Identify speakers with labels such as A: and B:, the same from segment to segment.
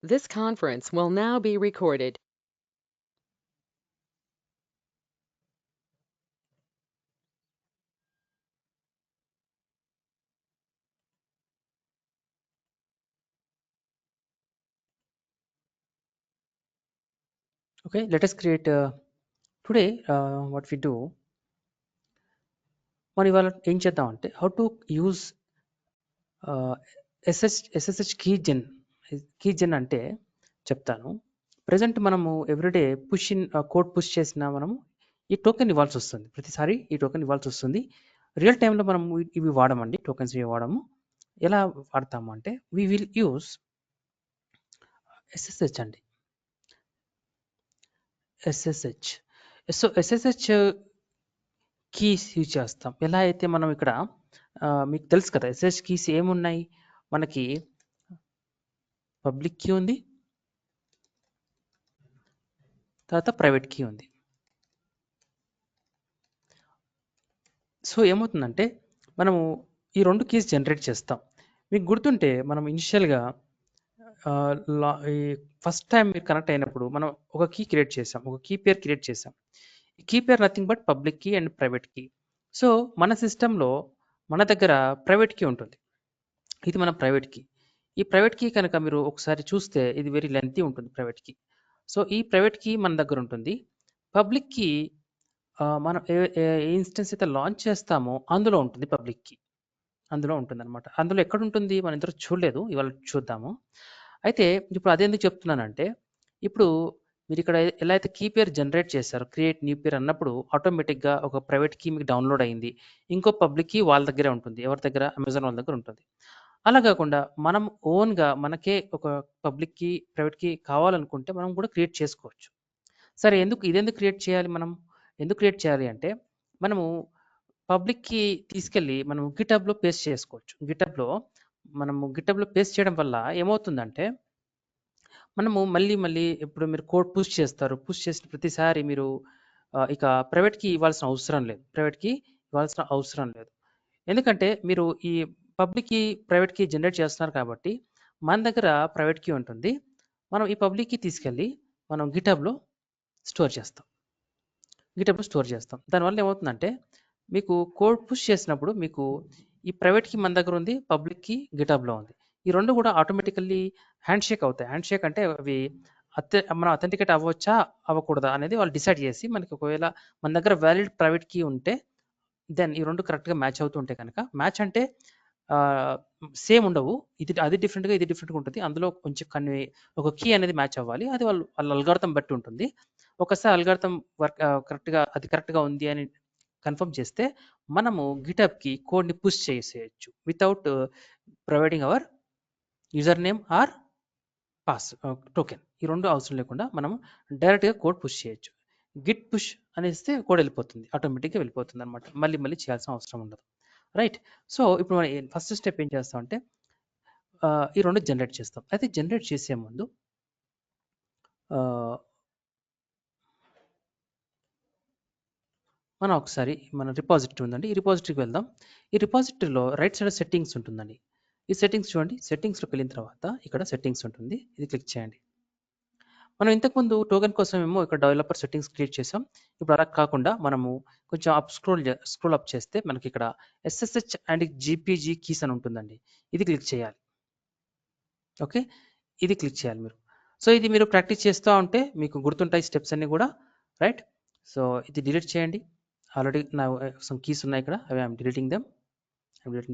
A: This conference will now be recorded.
B: Okay, let us create today what we do మనం ఇవాళ ఏం చేద్దాం అంటే how to use SSH key gen అంటే చెప్తాను. ప్రజెంట్ మనము everyday push in code push చేసినా మనము ఈ టోకెన్ ఇవ్వాల్సి వస్తుంది. ప్రతిసారి ఈ టోకెన్ ఇవ్వాల్సి వస్తుంది. రియల్ టైంలో మనము ఇవి వాడమండి, టోకెన్స్ ఇవి వాడము. ఎలా వాడతాము అంటే వి విల్ యూజ్ ఎస్ఎస్హెచ్ అండి. SSH so SSH keys use చేస్తాం. ఎలా అయితే మనం ఇక్కడ మీకు తెలుసు కదా ఎస్ఎస్హెచ్ కీస్ ఏమున్నాయి, మనకి పబ్లిక్ కీ ఉంది, తర్వాత ప్రైవేట్ కీ ఉంది. సో ఏమవుతుందంటే మనము ఈ రెండు కీస్ జనరేట్ చేస్తాం. మీకు గుర్తుంటే మనం ఇనిషియల్గా ఈ ఫస్ట్ టైం మీరు కనెక్ట్ అయినప్పుడు మనం ఒక కీ క్రియేట్ చేసాం, ఒక కీ పేర్ క్రియేట్ చేసాం. ఈ key pair nothing but public key and private key. So మన సిస్టంలో మన దగ్గర ప్రైవేట్ కీ ఉంటుంది. ఇది మన ప్రైవేట్ కీ. ఈ ప్రైవేట్ కీ కనుక మీరు ఒకసారి చూస్తే ఇది వెరీ లెంతీ ఉంటుంది ప్రైవేట్ కీ. సో ఈ ప్రైవేట్ కీ మన దగ్గర ఉంటుంది. పబ్లిక్ కీ మనం ఏ ఇన్స్టెన్స్ అయితే లాంచ్ చేస్తామో అందులో ఉంటుంది పబ్లిక్ కీ. అందులో ఉంటుందన్నమాట. అందులో ఎక్కడుంటుంది మనం ఇంతవరకు చూడలేదు, ఇవాళ చూద్దాము. అయితే ఇప్పుడు అదెందుకు చెప్తున్నానంటే ఇప్పుడు మీరు ఇక్కడ ఎలా అయితే కీ పేర్ జనరేట్ చేశారో క్రియేట్ న్యూ పేర్ అన్నప్పుడు ఆటోమేటిక్గా ఒక ప్రైవేట్ కీ మీకు డౌన్లోడ్ అయింది. ఇంకో పబ్లిక్ కీ వాళ్ళ దగ్గరే ఉంటుంది. ఎవరి దగ్గర? అమెజాన్ వాళ్ళ దగ్గర ఉంటుంది. అలా కాకుండా మనం ఓన్గా మనకే ఒక పబ్లిక్ కీ ప్రైవేట్ కీ కావాలనుకుంటే మనం కూడా క్రియేట్ చేసుకోవచ్చు. సరే ఇదెందుకు క్రియేట్ చేయాలి మనం? ఎందుకు క్రియేట్ చేయాలి అంటే మనము పబ్లిక్‌కి తీసుకెళ్ళి మనం గిటబ్‌లో పేస్ట్ చేసుకోవచ్చు. గిటబ్‌లో పేస్ట్ చేయడం వల్ల ఏమవుతుందంటే మనము మళ్ళీ ఇప్పుడు మీరు కోడ్ పుష్ చేస్తారు. పుష్ చేసిన ప్రతిసారి మీరు ఇక ప్రైవేట్‌కి ఇవ్వాల్సిన అవసరం లేదు. ఎందుకంటే మీరు ఈ public key, private key generate చేస్తున్నారు కాబట్టి మన దగ్గర ప్రైవేట్ కీ ఉంటుంది. మనం ఈ పబ్లిక్ కీ తీసుకెళ్ళి మనం గిటబ్‌లో స్టోర్ చేస్తాం. దానివల్ల ఏమవుతుందంటే మీకు కోడ్ పుష్ చేసినప్పుడు మీకు ఈ ప్రైవేట్ కీ మన దగ్గర ఉంది, పబ్లిక్ కీ గిటబ్‌లో ఉంది. ఈ రెండు కూడా ఆటోమేటికల్లీ హ్యాండ్‌షేక్ అవుతాయి. హ్యాండ్‌షేక్ అంటే అవి మనం అథెంటికేట్ అవ్వచ్చా? అవ్వకూడదా? అనేది వాళ్ళు డిసైడ్ చేసి మనకి ఒకవేళ మన దగ్గర వాలిడ్ ప్రైవేట్ కీ ఉంటే దెన్ ఈ రెండు కరెక్ట్‌గా మ్యాచ్ అవుతూ ఉంటే కనుక మ్యాచ్ అంటే సేమ్ ఉండవు. అది డిఫరెంట్‌గా, ఇది డిఫరెంట్‌గా ఉంటది. అందులో కొంచెం ఒక కీ అనేది మ్యాచ్ అవ్వాలి. అది వాళ్ళ అల్గారిథం బట్టి ఉంటుంది. ఒకసారి అల్గారిథం కరెక్ట్‌గా ఉంది అని కన్ఫర్మ్ చేస్తే మనము గిటబ్‌కి కోడ్‌ని పుష్ చేసేయొచ్చు without providing our user name or token. ఈ రెండు అవసరం లేకుండా మనం డైరెక్ట్‌గా కోడ్ పుష్ చేయొచ్చు. గిట్ పుష్ అనేస్తే కోడ్ వెళ్ళిపోతుంది. ఆటోమేటిక్‌గా వెళ్ళిపోతుందన్నమాట. మళ్ళీ చేయాల్సిన అవసరం ఉండదు. రైట్. సో ఇప్పుడు మనం ఫస్ట్ స్టెప్ ఏం చేస్తామంటే ఈ రెండు జనరేట్ చేస్తాం. అయితే జనరేట్ చేసే ముందు మనం ఒకసారి మన రిపాజిటరీ ఉందండి. ఈ రిపాజిటరీకి వెళ్దాం. ఈ రిపాజిటరీలో రైట్ సైడ్ సెట్టింగ్స్ ఉంటుందండి. ఈ సెట్టింగ్స్ చూడండి. సెట్టింగ్స్‌లోకి వెళ్ళిన తర్వాత ఇక్కడ సెట్టింగ్స్ ఉంటుంది. ఇది క్లిక్ చేయండి. మనం ఇంతకుముందు టోకెన్ కోసమేమో ఇక్కడ డెవలపర్ సెట్టింగ్స్ క్రియేట్ చేసాం. ఇప్పుడు అలా కాకుండా మనము కొంచెం స్క్రోల్ అప్ చేస్తే మనకి ఇక్కడ ఎస్ఎస్హెచ్ అండ్ జీపీజీ కీస్ అని ఉంటుందండి. ఇది క్లిక్ చేయాలి. ఓకే, ఇది క్లిక్ చేయాలి మీరు. సో ఇది మీరు ప్రాక్టీస్ చేస్తూ ఉంటే మీకు గుర్తుంటాయి స్టెప్స్ అన్నీ కూడా. రైట్. సో ఇది డిలీట్ చేయండి. ఆల్రెడీ నా సమ్ కీస్ ఉన్నాయి ఇక్కడ, అవి I'm deleting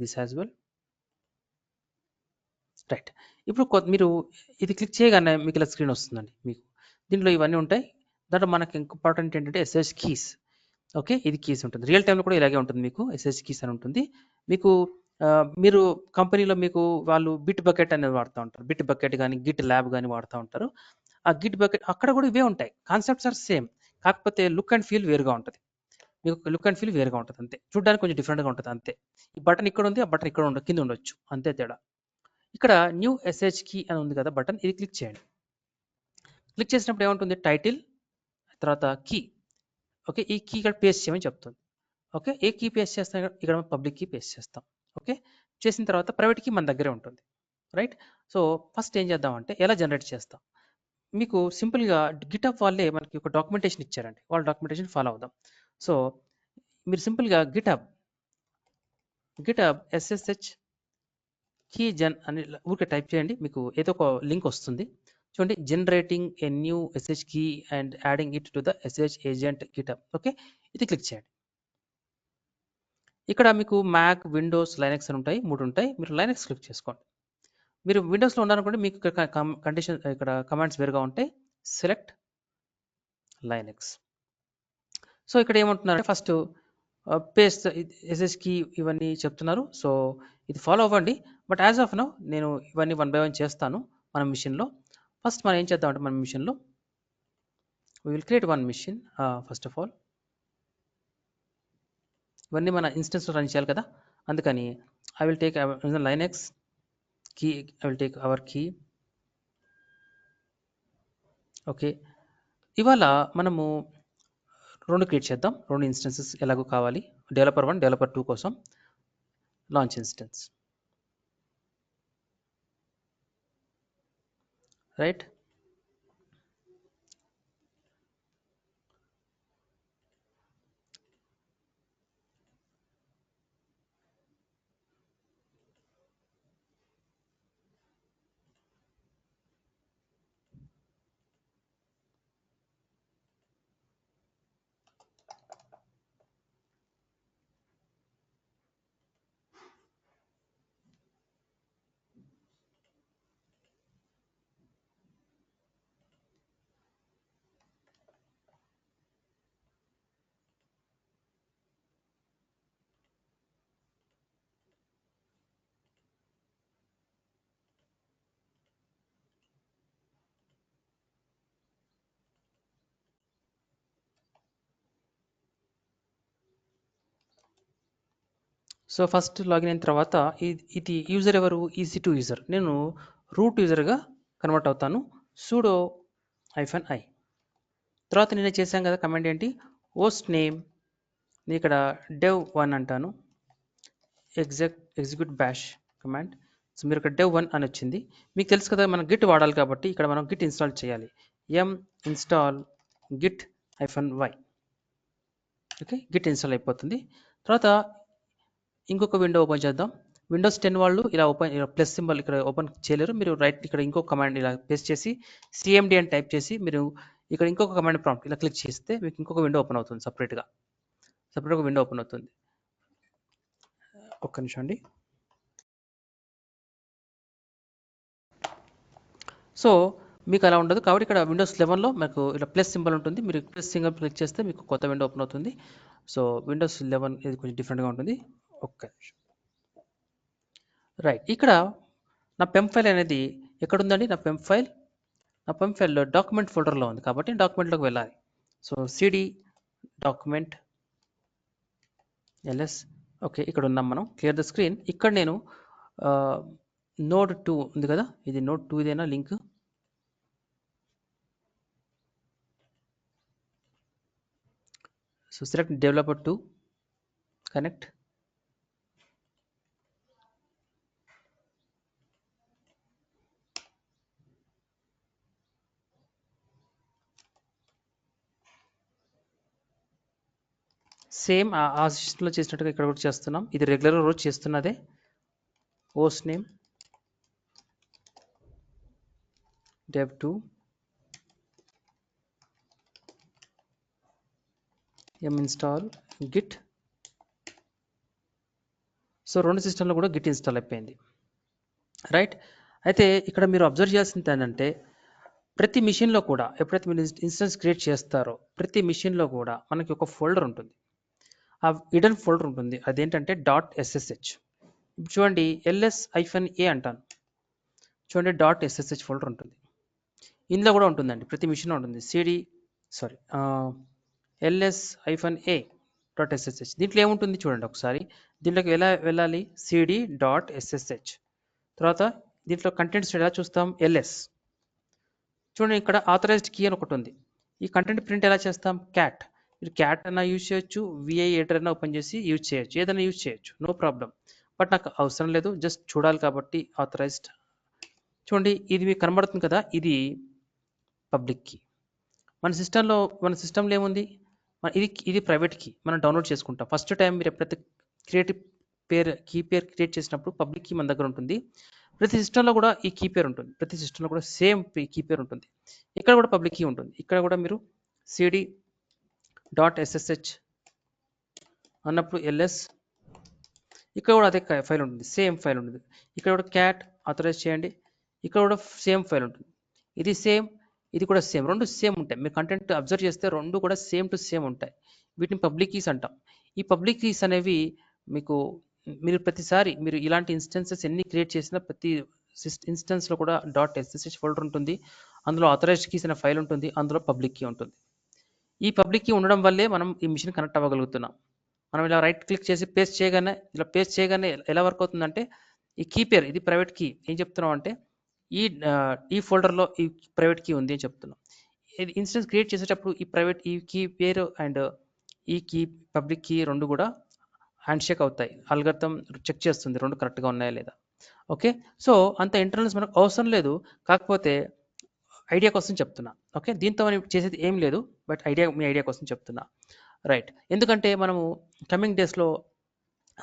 B: this as well. Right. ఇప్పుడు మీరు ఇది క్లిక్ చేయగానే మీకు ఇలా స్క్రీన్ వస్తుందండి. మీకు దీంట్లో ఇవన్నీ ఉంటాయి. దాంట్లో మనకి ఇంపార్టెంట్ ఏంటంటే ఎస్ఎస్ కీస్. ఓకే, ఇది కీస్ ఉంటుంది. రియల్ టైంలో కూడా ఇలాగే ఉంటుంది. మీకు ఎస్ఎస్ కీస్ అని ఉంటుంది. మీకు మీరు కంపెనీలో మీకు వాళ్ళు బిట్ బకెట్ అనేది వాడుతూ ఉంటారు. బిట్ బకెట్ కానీ గిట్ ల్యాబ్ కానీ వాడుతూ ఉంటారు. ఆ గిట్ బకెట్ అక్కడ కూడా ఇవే ఉంటాయి. Concepts are same. కాకపోతే లుక్ అండ్ ఫీల్ వేరుగా ఉంటుంది. మీకు లుక్ అండ్ ఫీల్ వేరుగా ఉంటుంది అంతే. చూడడానికి కొంచెం డిఫరెంట్గా ఉంటుంది అంతే. ఈ బటన్ ఇక్కడ ఉంది, ఆ బటన్ ఇక్కడ కింద ఉండొచ్చు అంతే తేడా. ఇక్కడ న్యూ ఎస్హెచ్ కీ అని ఉంది కదా బటన్, ఇది క్లిక్ చేయండి. క్లిక్ చేసినప్పుడు ఏముంటుంది? టైటిల్, తర్వాత కీ. ఓకే, ఈ కీ ఇక్కడ పేస్ట్ చేయమని చెప్తుంది. ఓకే, ఏ కీ పేస్ట్ చేస్తాం? ఇక్కడ పబ్లిక్ కీ పేస్ట్ చేస్తాం. ఓకే, చేసిన తర్వాత ప్రైవేట్ కీ మన దగ్గరే ఉంటుంది. రైట్. సో ఫస్ట్ ఏం చేద్దామంటే ఎలా జనరేట్ చేస్తాం, మీకు సింపుల్గా గిటప్ వాళ్ళే మనకి ఒక డాక్యుమెంటేషన్ ఇచ్చారండి, వాళ్ళ డాక్యుమెంటేషన్ ఫాలో అవుదాం. సో మీరు సింపుల్గా గిటప్ ఎస్ఎస్హెచ్ కీ జన్ అని ఊరికే టైప్ చేయండి, మీకు ఏదో ఒక లింక్ వస్తుంది. చూడండి, generating a new SSH key and adding it to the SSH agent GitHub. Okay, ఇది క్లిక్ చేయండి. ఇక్కడ మీకు మ్యాక్, విండోస్, లైనక్స్ అని ఉంటాయి, 3 ఉంటాయి. మీరు లైనక్స్ క్లిక్ చేసుకోండి. మీరు విండోస్లో ఉన్నారనుకోండి, మీకు ఇక్కడ కండిషన్, ఇక్కడ కమాండ్స్ వేరుగా ఉంటాయి. Select Linux. సో ఇక్కడ ఏమంటున్నారంటే ఫస్ట్ పేస్ట్ ఎస్ఎస్ కి ఇవన్నీ చెప్తున్నారు. సో ఇది ఫాలో అవ్వండి. బట్ యాజ్ ఆఫ్ నౌ నేను ఇవన్నీ 1 బై 1 చేస్తాను మన మిషన్లో. ఫస్ట్ మనం ఏం చేద్దామంటే మన మిషన్లో we will create one machine. First of all ఇవన్నీ మన ఇన్స్టెన్స్లో రన్ చేయాలి కదా, అందుకని I will take Linux key, I will take our key. Okay, ఇవాళ మనము 2 క్రియేట్ చేద్దాం, 2 ఇన్స్టెన్సెస్ ఎలాగో కావాలి. డెవలపర్ 1, డెవలపర్ 2 కోసం launch instance. Right. So first login అయిన తర్వాత ఇది యూజర్ ఎవరు, EC2 యూజర్. నేను రూట్ యూజర్గా కన్వర్ట్ అవుతాను. sudo -i. తర్వాత నేను చేశాను కదా కమాండ్ ఏంటి, హోస్ట్ నేమ్, నేను ఇక్కడ dev1 అంటాను, ఎగ్జిక్యూట్ బ్యాష్ కమాండ్. సో మీరు ఇక్కడ dev1 అని వచ్చింది. మీకు తెలుసు కదా మనం గిట్ వాడాలి కాబట్టి ఇక్కడ మనం గిట్ ఇన్స్టాల్ చేయాలి. install git -y. Okay, Git install అయిపోతుంది. తర్వాత ఇంకొక విండో ఓపెన్ చేద్దాం. విండోస్ 10 వాళ్ళు ఇలా ప్లస్ సింబల్ ఇక్కడ ఓపెన్ చేయలేరు. మీరు రైట్ ఇక్కడ ఇంకొక కమాండ్ ఇలా పేస్ట్ చేసి cmd అని టైప్ చేసి మీరు ఇక్కడ ఇంకొక కమాండ్ ప్రాంప్ట్ ఇలా క్లిక్ చేస్తే మీకు ఇంకొక విండో ఓపెన్ అవుతుంది, సపరేట్గా విండో ఓపెన్ అవుతుంది. ఒక్క నిమిషం అండి. సో మీకు అలా ఉండదు కాబట్టి ఇక్కడ విండోస్ 11లో మీకు ఇలా ప్లస్ సింబల్ ఉంటుంది, మీరు ప్లస్ సింబల్ క్లిక్ చేస్తే మీకు కొత్త విండో ఓపెన్ అవుతుంది. సో విండోస్ 11 ఇది కొంచెం డిఫరెంట్గా ఉంటుంది. ఒక్క నిమిషం. రైట్, ఇక్కడ నా పెమ్ ఫైల్ అనేది ఎక్కడ ఉందండి, నా పెమ్ ఫైల్లో డాక్యుమెంట్ ఫోల్డర్లో ఉంది కాబట్టి డాక్యుమెంట్లోకి వెళ్ళాలి. So cd document ls. Okay, ఇక్కడ ఉన్నాం మనం. Clear the screen. ఇక్కడ నేను నోడ్ 2 ఉంది కదా, ఇది నోడ్ 2 ఇదేనా link. So select developer 2, connect. Same ఆ సిస్టంలో చేసినట్టుగా ఇక్కడ కూడా చేస్తున్నాం. ఇది రెగ్యులర్గా రోజు చేస్తున్నదే. Host name dev2 install git. So 2 సిస్టంలో కూడా గిట్ ఇన్స్టాల్ అయిపోయింది. రైట్, అయితే ఇక్కడ మీరు అబ్జర్వ్ చేయాల్సింది ఏంటంటే ప్రతి మిషన్లో కూడా ఎప్పుడైతే మీరు ఇన్స్టెన్స్ క్రియేట్ చేస్తారో ప్రతి మిషన్లో కూడా మనకి ఒక ఫోల్డర్ ఉంటుంది, ఆ హిడెన్ ఫోల్డర్ ఉంటుంది. అదేంటంటే .ssh. ఇప్పుడు చూడండి ls-a అంటాను, చూడండి .ssh ఫోల్డర్ ఉంటుంది. ఇందులో కూడా ఉంటుందండి, ప్రతి మిషన్లో ఉంటుంది. ls-a.ssh. దీంట్లో ఏముంటుంది చూడండి ఒకసారి. దీంట్లోకి ఎలా వెళ్ళాలి, cd.ssh. తర్వాత దీంట్లో కంటెంట్స్ ఎలా చూస్తాం, ls. చూడండి ఇక్కడ ఆథరైజ్డ్ కీ అని ఒకటి ఉంది. ఈ కంటెంట్ ప్రింట్ ఎలా చేస్తాం, క్యాట్. మీరు క్యాట్ అన్నా యూజ్ చేయొచ్చు, విఐ ఎడిటర్ అయినా ఓపెన్ చేసి యూజ్ చేయొచ్చు, ఏదైనా యూజ్ చేయొచ్చు, నో ప్రాబ్లం. బట్ నాకు అవసరం లేదు, జస్ట్ చూడాలి కాబట్టి ఆథరైజ్డ్ చూడండి ఇది మీకు కనబడుతుంది కదా, ఇది పబ్లిక్ కీ. మన సిస్టంలో ఏముంది, ఇది ప్రైవేట్ కీ మనం డౌన్లోడ్ చేసుకుంటాం. ఫస్ట్ టైం మీరు ఎప్పుడైతే కీ పేరు క్రియేట్ చేసినప్పుడు పబ్లిక్ కీ మన దగ్గర ఉంటుంది. ప్రతి సిస్టంలో కూడా ఈ కీ పేరు ఉంటుంది, ప్రతి సిస్టంలో కూడా సేమ్ కీ పేరు ఉంటుంది. ఇక్కడ కూడా పబ్లిక్ కీ ఉంటుంది. ఇక్కడ కూడా మీరు cd.ssh అన్నప్పుడు ls, ఇక్కడ కూడా అదే ఫైల్ ఉంటుంది, సేమ్ ఫైల్ ఉంటుంది. ఇక్కడ కూడా క్యాట్ ఆథరైజ్ చేయండి, ఇక్కడ కూడా సేమ్ ఫైల్ ఉంటుంది. ఇది సేమ్, ఇది కూడా సేమ్, రెండు సేమ్ ఉంటాయి. మీరు కంటెంట్ అబ్జర్వ్ చేస్తే రెండు కూడా సేమ్ టు సేమ్ ఉంటాయి. వీటిని పబ్లిక్ కీస్ అంటాం. ఈ పబ్లిక్ కీస్ అనేవి మీరు ప్రతిసారి మీరు ఇలాంటి ఇన్స్టెన్సెస్ ఎన్ని క్రియేట్ చేసినా ప్రతి ఇన్స్టెన్స్లో కూడా .ssh ఫోల్డర్ ఉంటుంది, అందులో ఆథరైజ్డ్ కీస్ అనే ఫైల్ ఉంటుంది, అందులో పబ్లిక్ కీ ఉంటుంది. ఈ పబ్లిక్ కీ ఉండడం వల్లే మనం ఈ మిషన్ కనెక్ట్ అవ్వగలుగుతున్నాం. మనం ఇలా రైట్ క్లిక్ చేసి పేస్ట్ చేయగానే ఎలా వర్క్ అవుతుందంటే, ఈ కీ పేరు ఇది ప్రైవేట్ కీ, ఏం చెప్తున్నాం అంటే ఈ ఫోల్డర్లో ఈ ప్రైవేట్ కీ ఉంది అని చెప్తున్నాం. ఇది ఇన్స్టెన్స్ క్రియేట్ చేసేటప్పుడు ఈ కీ పేరు అండ్ ఈ కీ పబ్లిక్ కీ రెండు కూడా హ్యాండ్ షేక్ అవుతాయి. అల్గోరిథం చెక్ చేస్తుంది రెండు కరెక్ట్గా ఉన్నాయా లేదా. ఓకే, సో అంత ఇంటర్నల్స్ మనకు అవసరం లేదు, కాకపోతే ఐడియా కోసం చెప్తున్నా. ఓకే, దీంతో మనం చేసేది ఏం లేదు, బట్ మీ ఐడియా కోసం చెప్తున్నా. రైట్, ఎందుకంటే మనము కమింగ్ డేస్లో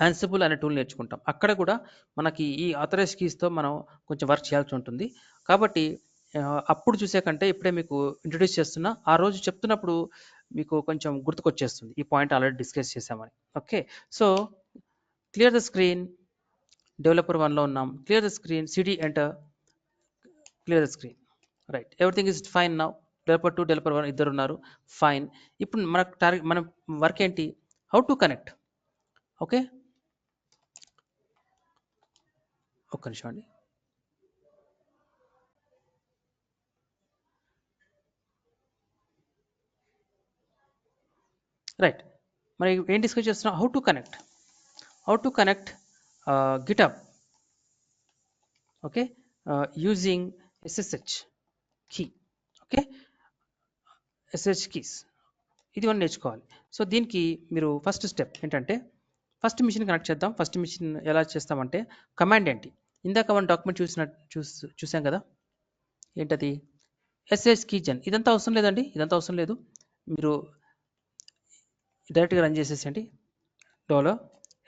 B: ఆన్సిబుల్ అనే టూల్ నేర్చుకుంటాం. అక్కడ కూడా మనకి ఈ ఆథరైజ్ కీస్తో మనం కొంచెం వర్క్ చేయాల్సి ఉంటుంది. కాబట్టి అప్పుడు చూసే కంటే ఇప్పుడే మీకు ఇంట్రడ్యూస్ చేస్తున్నా, ఆ రోజు చెప్తున్నప్పుడు మీకు కొంచెం గుర్తుకొచ్చేస్తుంది, ఈ పాయింట్ ఆల్రెడీ డిస్కస్ చేసామని. Okay, so clear the screen, developer 1లో ఉన్నాం. Clear the screen, CD enter, clear the screen. Right, everything is fine now. Developer 2 developer 1 ఇద్దరు ఉన్నారు, ఫైన్. ఇప్పుడు మన వర్క్ ఏంటి, హౌ టు కనెక్ట్. ఓకే, ఒక్క నిమిషం అండి. రైట్, మరి ఏం డిస్కస్ చేస్తున్నాం, how to connect GitHub. Okay, using SSH key. Okay, SSH keys ఇది మనం నేర్చుకోవాలి. సో దీనికి మీరు ఫస్ట్ స్టెప్ ఏంటంటే, ఫస్ట్ మిషన్ కనెక్ట్ చేద్దాం. ఫస్ట్ మిషన్ ఎలా చేస్తామంటే, కమాండ్ ఏంటి, ఇందాక మనం డాక్యుమెంట్ చూసాం కదా, ఏంటది SSH keygen. ఇదంతా అవసరం లేదండి, ఇదంతా అవసరం లేదు, మీరు డైరెక్ట్గా రన్ చేసేసండి.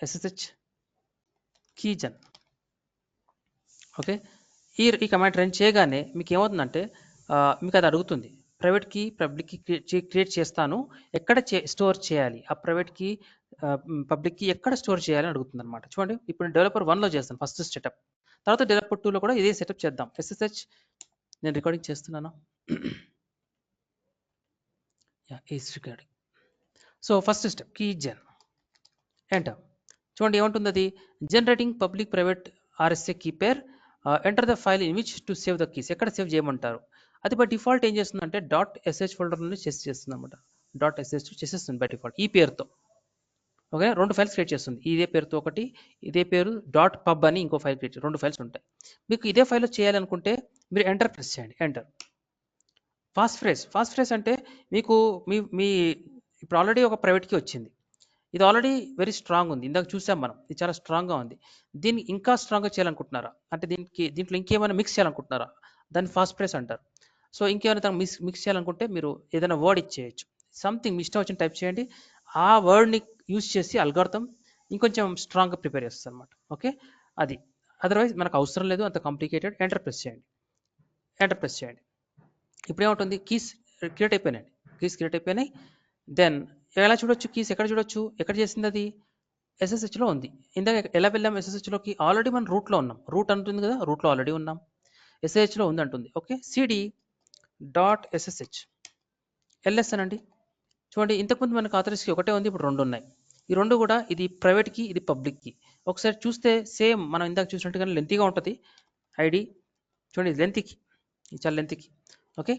B: $SSH keygen. ఓకే, ఈ కమాండ్ రన్ చేయగానే మీకు ఏమవుతుందంటే, మీకు అది అడుగుతుంది, private key public key create చేస్తాను, ఎక్కడ స్టోర్ చేయాలి, ఆ ప్రైవేట్ కీ పబ్లిక్ కీ ఎక్కడ స్టోర్ చేయాలని అడుగుతుంది అనమాట. చూడండి, ఇప్పుడు డెవలపర్ 1లో చేస్తాను ఫస్ట్ సెటప్, తర్వాత డెవలపర్ 2లో కూడా ఇదే సెటప్ చేద్దాం. SSH నేను రికార్డింగ్ చేస్తున్నాను. Is recording. So first step keygen, enter. చూడండి ఏమంటుంది, అది generating public private RSA key pair, enter the file in which to save the keys. ఎక్కడ సేవ్ చేయమంటారు, అది బై డిఫాల్ట్ ఏం చేస్తుందంటే .sh ఫోల్డర్ నుండి చేస్తుంది అనమాట. .sh చేసేస్తుంది బై డిఫాల్ట్ ఈ పేరుతో. ఓకే, రెండు ఫైల్స్ క్రియేట్ చేస్తుంది, ఇదే పేరుతో ఒకటి, ఇదే పేరు .pub అని ఇంకో ఫైల్ క్రియేట్, రెండు ఫైల్స్ ఉంటాయి. మీకు ఇదే ఫైల్లో చేయాలనుకుంటే మీరు ఎంటర్ ప్రెస్ చేయండి, ఎంటర్. ఫాస్ట్ ఫ్రేజ్ అంటే మీకు మీ ఇప్పుడు ఆల్రెడీ ఒక ప్రైవేట్ కీ వచ్చింది, ఇది ఆల్రెడీ వెరీ స్ట్రాంగ్ ఉంది, ఇందాక చూసాం మనం, ఇది చాలా స్ట్రాంగ్గా ఉంది. దీన్ని ఇంకా స్ట్రాంగ్గా చేయాలనుకుంటున్నారా, అంటే దీంట్లో ఇంకేమైనా మిక్స్ చేయాలనుకుంటున్నారా, దాన్ని ఫాస్ట్ ఫ్రేజ్ అంటారు. సో ఇంకేమైనా మిక్స్ చేయాలనుకుంటే మీరు ఏదైనా వర్డ్ ఇచ్చేయచ్చు, సంథింగ్ మీ ఇష్టం వచ్చిన టైప్ చేయండి, ఆ వర్డ్ని యూజ్ చేసి అల్గోరిథం ఇంకొంచెం స్ట్రాంగ్గా ప్రిపేర్ చేస్తుంది అనమాట. ఓకే, అది అదర్వైజ్ మనకు అవసరం లేదు అంత కాంప్లికేటెడ్. ఎంటర్ ప్రెస్ చేయండి. ఇప్పుడు ఏమవుతుంది, కీస్ క్రియేట్ అయిపోయినాయి. దెన్ ఎలా చూడొచ్చు, కీస్ ఎక్కడ చూడొచ్చు, ఎక్కడ చేసింది అది SSHలో ఉంది. ఇందాక ఎలా వెళ్ళాం SSHలోకి, ఆల్రెడీ మనం రూట్లో ఉన్నాం, రూట్ అంటుంది కదా, రూట్లో ఆల్రెడీ ఉన్నాం, SSHలో ఉంది అంటుంది. ఓకే, cd.ssh ls అనండి. చూడండి, ఇంతకుముందు మనకు ఆథరైజ్ కీ ఒకటే ఉంది, ఇప్పుడు రెండు ఉన్నాయి. ఈ రెండు కూడా, ఇది ప్రైవేట్ కీ, ఇది పబ్లిక్ కీ. ఒకసారి చూస్తే సేమ్ మనం ఇందాక చూసినట్టుగానే లెంతీగా ఉంటుంది ఐడి. చూడండి, ఇది లెంతీ కీ, ఇది చాలా lengthy key. Okay,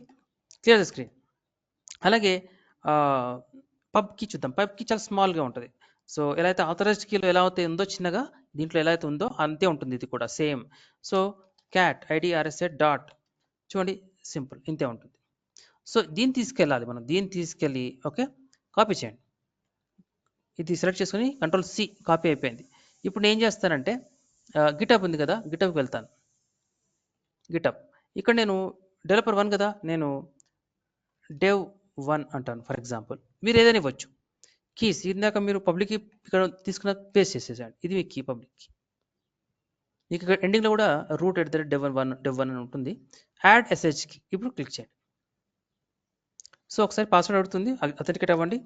B: clear the screen. అలాగే పబ్ కీ చూద్దాం. పబ్ కీ చాలా స్మాల్గా ఉంటుంది. సో ఎలా అయితే ఆథరైజ్డ్ కీలో ఎలా అయితే ఉందో చిన్నగా, దీంట్లో ఎలా అయితే ఉందో అంతే ఉంటుంది ఇది కూడా same. So cat ID RSA dot, చూడండి సింపుల్, ఇంతే ఉంటుంది. సో దీన్ని తీసుకెళ్ళి ఓకే కాపీ చేయండి. ఇది సెలెక్ట్ చేసుకొని Ctrl+C కాపీ అయిపోయింది. ఇప్పుడు నేను ఏం చేస్తానంటే, గిటప్ ఉంది కదా, గిటప్కి వెళ్తాను. గిటప్. ఇక్కడ నేను డెవలపర్ 1 కదా, నేను dev 1 అంటాను ఫర్ ఎగ్జాంపుల్. మీరు ఏదైనా ఇవ్వచ్చు. కీస్ ఇందాక మీరు పబ్లిక్ కీ ఇక్కడ తీసుకున్న పేస్ట్ చేసేసండి. ఇది మీ కీ పబ్లిక్ కీ. మీకు ఇక్కడ ఎండింగ్లో కూడా root@dev1 అని ఉంటుంది. యాడ్ ఎస్హెచ్ కీ ఇప్పుడు క్లిక్ చేయండి. సో ఒకసారి పాస్వర్డ్ అడుగుతుంది, అథెంటికేట్ అవ్వండి.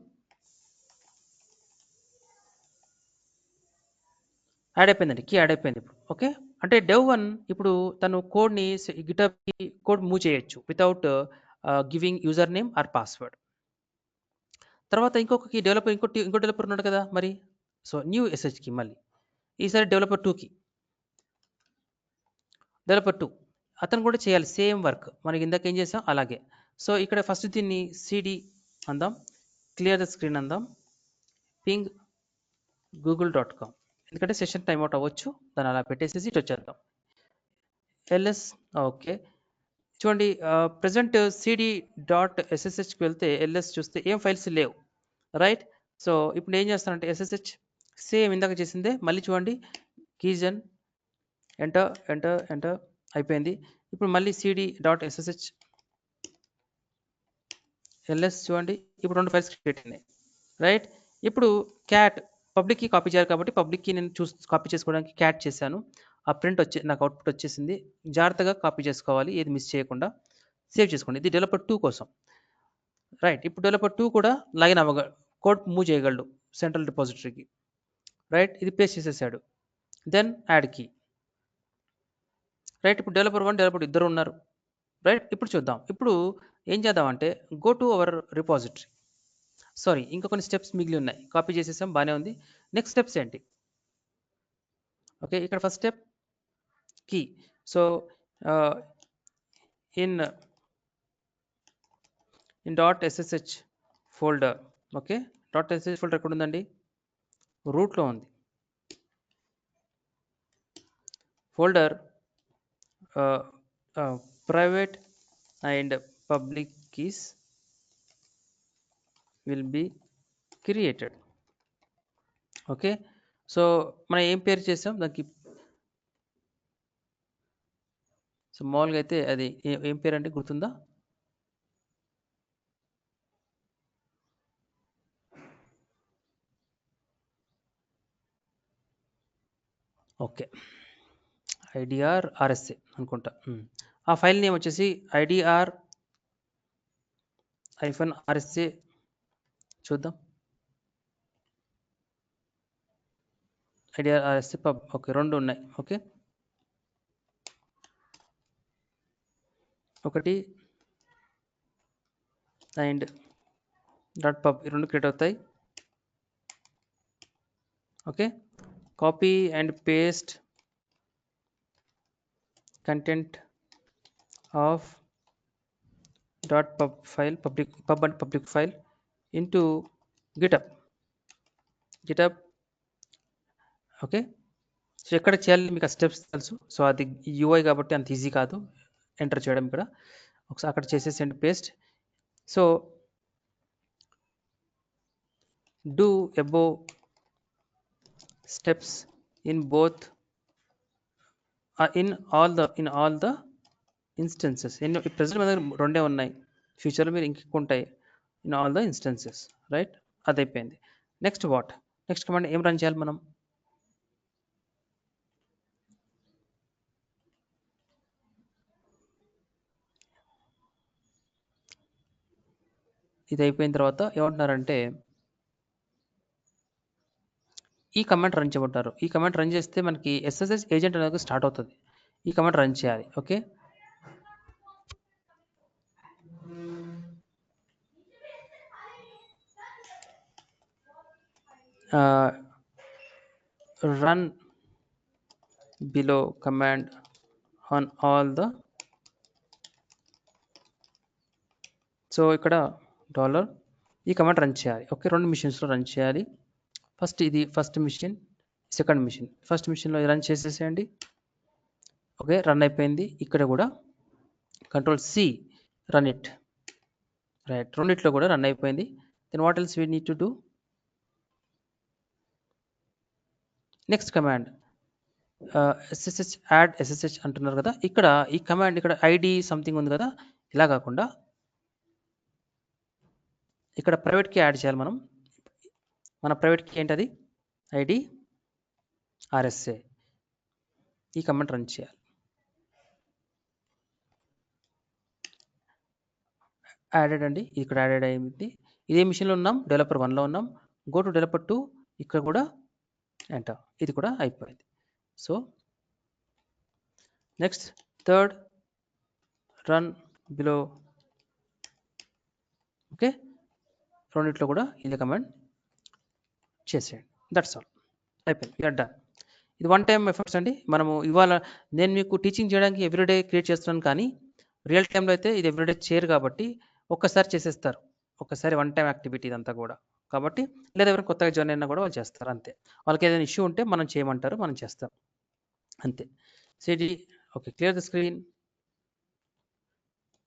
B: యాడ్ అయిపోయిందండి, కీ యాడ్ అయిపోయింది ఇప్పుడు. ఓకే, అంటే dev1 ఇప్పుడు తను కోడ్ని గిటప్ కోడ్ మూవ్ చేయొచ్చు without giving user name are password. తర్వాత ఇంకొక కీ డెవలపర్ ఇంకో డెవలపర్ ఉన్నాడు కదా మరి. సో న్యూ ఎస్హెచ్ కీ మళ్ళీ ఈసారి డెవలపర్ 2కి. డెవలపర్ 2 అతను కూడా చేయాలి సేమ్ వర్క్ మనకి ఇందాక ఏం చేసాం అలాగే. సో ఇక్కడ ఫస్ట్ దీన్ని సిడి అందాం, క్లియర్ ద స్క్రీన్ అందాం, పింగ్ google.com, ఎందుకంటే సెషన్ టైమ్అవుట్ అవ్వచ్చు, దాన్ని అలా పెట్టేసేసి ఇటు వచ్చేద్దాం. ఎల్ఎస్ ఓకే, చూడండి ప్రజెంట్ cd.sshకి వెళ్తే ఎల్ఎస్ చూస్తే ఏం ఫైల్స్ లేవు, రైట్. సో ఇప్పుడు ఏం చేస్తానంటే ఎస్ఎస్హెచ్ సేమ్ ఇందాక చేసిందే మళ్ళీ చూడండి, కీజన్ ఎంటర్ అయిపోయింది. ఇప్పుడు మళ్ళీ cd.ssh ls చూడండి, ఇప్పుడు 2 ఫైల్స్ క్రియేట్ అయినాయి, రైట్. ఇప్పుడు క్యాట్ పబ్లిక్కి కాపీ చేయాలి కాబట్టి పబ్లిక్కి నేను కాపీ చేసుకోవడానికి క్యాట్ చేశాను. ఆ ప్రింట్ నాకు అవుట్పుట్ వచ్చేసింది. జాగ్రత్తగా కాపీ చేసుకోవాలి, ఏది మిస్ చేయకుండా సేవ్ చేసుకోండి. ఇది డెవలపర్ 2 కోసం, రైట్. ఇప్పుడు డెవలపర్ 2 కూడా లాగిన్ కోడ్ మూవ్ చేయగలడు సెంట్రల్ రిపోజిటరీకి, రైట్. ఇది పేస్ట్ చేసేసాడు. Then add key, right. ఇప్పుడు డెవలపర్ 1 డెవలపర్ ఇద్దరు ఉన్నారు, రైట్. ఇప్పుడు చూద్దాం. ఇప్పుడు ఏం చేద్దామంటే go to our repository. Sorry, ఇంకా కొన్ని స్టెప్స్ మిగిలి ఉన్నాయి. కాపీ చేసేసాం, బాగానే ఉంది. నెక్స్ట్ స్టెప్స్ ఏంటి? ఓకే, ఇక్కడ first step key. So in .ssh folder, okay. .ssh folder ఎక్కడ ఉందండి? రూట్లో ఉంది. Folder private and public keys will be created. Okay, so మనం ఏం పేరు చేసాం దానికి? సో మామూలుగా అయితే అది ఏం పేరు అంటే గుర్తుందా? ఓకే, ఐడిఆర్ ఆర్ఎస్ఏ అనుకుంటా. ఆ ఫైల్ నేమ్ వచ్చేసి IDR-RSA. చూద్దాం, IDR-RSA పబ్. ఓకే, 2 ఉన్నాయి. ఓకే, ఒకటి అండ్ .pub, ఈ 2 క్రియేట్ అవుతాయి. Okay, copy and paste content of .pub file, pub and public file into GitHub. Okay, so ఎక్కడ చేయాలి మీకు ఆ స్టెప్స్ తెలుసు. సో అది యూఐ కాబట్టి అంత ఈజీ కాదు ఎంటర్ చేయడం. ఇక్కడ ఒకసారి అక్కడ చేసేసండి paste. So do above steps in both in all the instances. Present మన దగ్గర 2 ఉన్నాయి, ఫ్యూచర్లో మీరు ఇంకెక్కువ ఉంటాయి. In all the instances, right. అది అయిపోయింది. నెక్స్ట్ కమాండ్ ఏం రన్ చేయాలి మనం? ఇది అయిపోయిన తర్వాత ఏమంటున్నారంటే ఈ కమాండ్ రన్ చేయమంటారు. ఈ కమాండ్ రన్ చేస్తే మనకి SSH ఏజెంట్ అనేది స్టార్ట్ అవుతుంది. ఈ కమాండ్ రన్ చేయాలి. Okay, run below command on all the. So ఇక్కడ డాలర్ ఈ కమాండ్ రన్ చేయాలి. ఓకే, 2 మిషన్స్లో రన్ చేయాలి. First machine, second machine. First మిషన్లో రన్ చేసేసేయండి. ఓకే, రన్ అయిపోయింది. ఇక్కడ కూడా Ctrl+C రన్ ఇట్, రైట్. రెండిట్లో కూడా రన్ అయిపోయింది. Then what else we need to do? Next command SSH add SSH అంటున్నారు కదా, ఇక్కడ ఈ కమాండ్ ఇక్కడ ఐడి సంథింగ్ ఉంది కదా, ఇలా కాకుండా ఇక్కడ ప్రైవేట్ కీ యాడ్ చేయాలి మనం. మన ప్రైవేట్ కీ ఏంటది? ID RSA. ఈ కమాండ్ రన్ చేయాలి. యాడెడ్ అండి, ఇక్కడ యాడెడ్ అయింది. ఇదే మిషన్లో ఉన్నాం, డెవలపర్ 1లో ఉన్నాం. గో టు డెవలపర్ 2, ఇక్కడ కూడా ఎంటర్, ఇది కూడా అయిపోయింది. So next third run below. Okay, రెండిట్లో కూడా ఇదే కమాండ్ చేసేయండి. దట్స్ ఆల్, అయిపోయింది, యూఆర్ డన్. ఇది వన్ టైం ఎఫర్ట్స్ అండి. మనము ఇవాళ నేను మీకు టీచింగ్ చేయడానికి ఎవ్రీడే క్రియేట్ చేస్తున్నాను, కానీ రియల్ టైంలో అయితే ఇది ఎవ్రీడే చేయరు కాబట్టి ఒక్కసారి చేసేస్తారు. ఒక్కసారి వన్ టైం యాక్టివిటీ ఇదంతా కూడా. కాబట్టి లేదా ఎవరైనా కొత్తగా జాయిన్ అయినా కూడా వాళ్ళు చేస్తారు అంతే. వాళ్ళకి ఏదైనా ఇష్యూ ఉంటే మనం చేయమంటారు, మనం చేస్తాం అంతే. CD okay, clear the screen,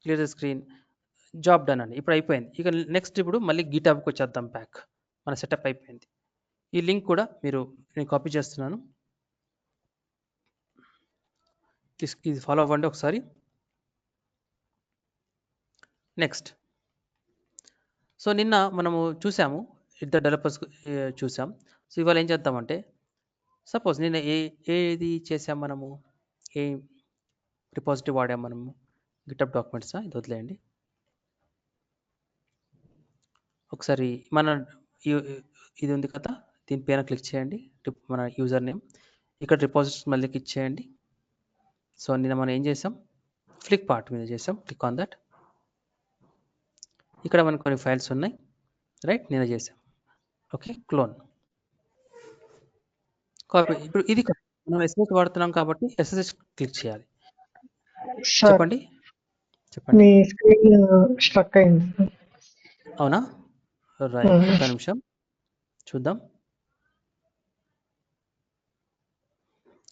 B: clear the screen. Job done అండి, ఇప్పుడు అయిపోయింది. ఇక నెక్స్ట్ ఇప్పుడు మళ్ళీ గిట్హబ్కి వచ్చేద్దాం. బ్యాక్ మన సెటప్ అయిపోయింది. ఈ లింక్ కూడా నేను కాపీ చేస్తున్నాను, ఇది ఫాలో అవ్వండి ఒకసారి. నెక్స్ట్, సో నిన్న మనము చూసాము, ఇద్దరు డెవలపర్స్ చూసాం. సో ఇవాళ ఏం చేద్దామంటే, సపోజ్ నిన్న ఏది చేసాం మనము, ఏ రిపాజిటరీ వాడాం మనము, గిటప్ డాక్యుమెంట్సా, ఇది వదిలేయండి. ఒకసారి మన ఇది ఉంది కదా, దీనిపైన క్లిక్ చేయండి, మన యూజర్ నేమ్. ఇక్కడ రిపాజిటరీస్ మళ్ళీ క్లిక్ చేయండి. సో నిన్న మనం ఏం చేసాం, ఫ్లిక్ పార్ట్ మీద చేసాం, క్లిక్ ఆన్ దట్. ఇక్కడ మనకు కొన్ని ఫైల్స్ ఉన్నాయి, రైట్, నిన్న చేసాం. Okay, clone copy. ఇప్పుడు ఇది మనం SSH వాడుతున్నాం కాబట్టి SSH క్లిక్ చేయాలి. చెప్పండి చెప్పండి.
C: మీ స్క్రీన్ స్ట్రక్ అయింది.
B: అవునా, రైట్, ఒక్క నిమిషం చూద్దాం.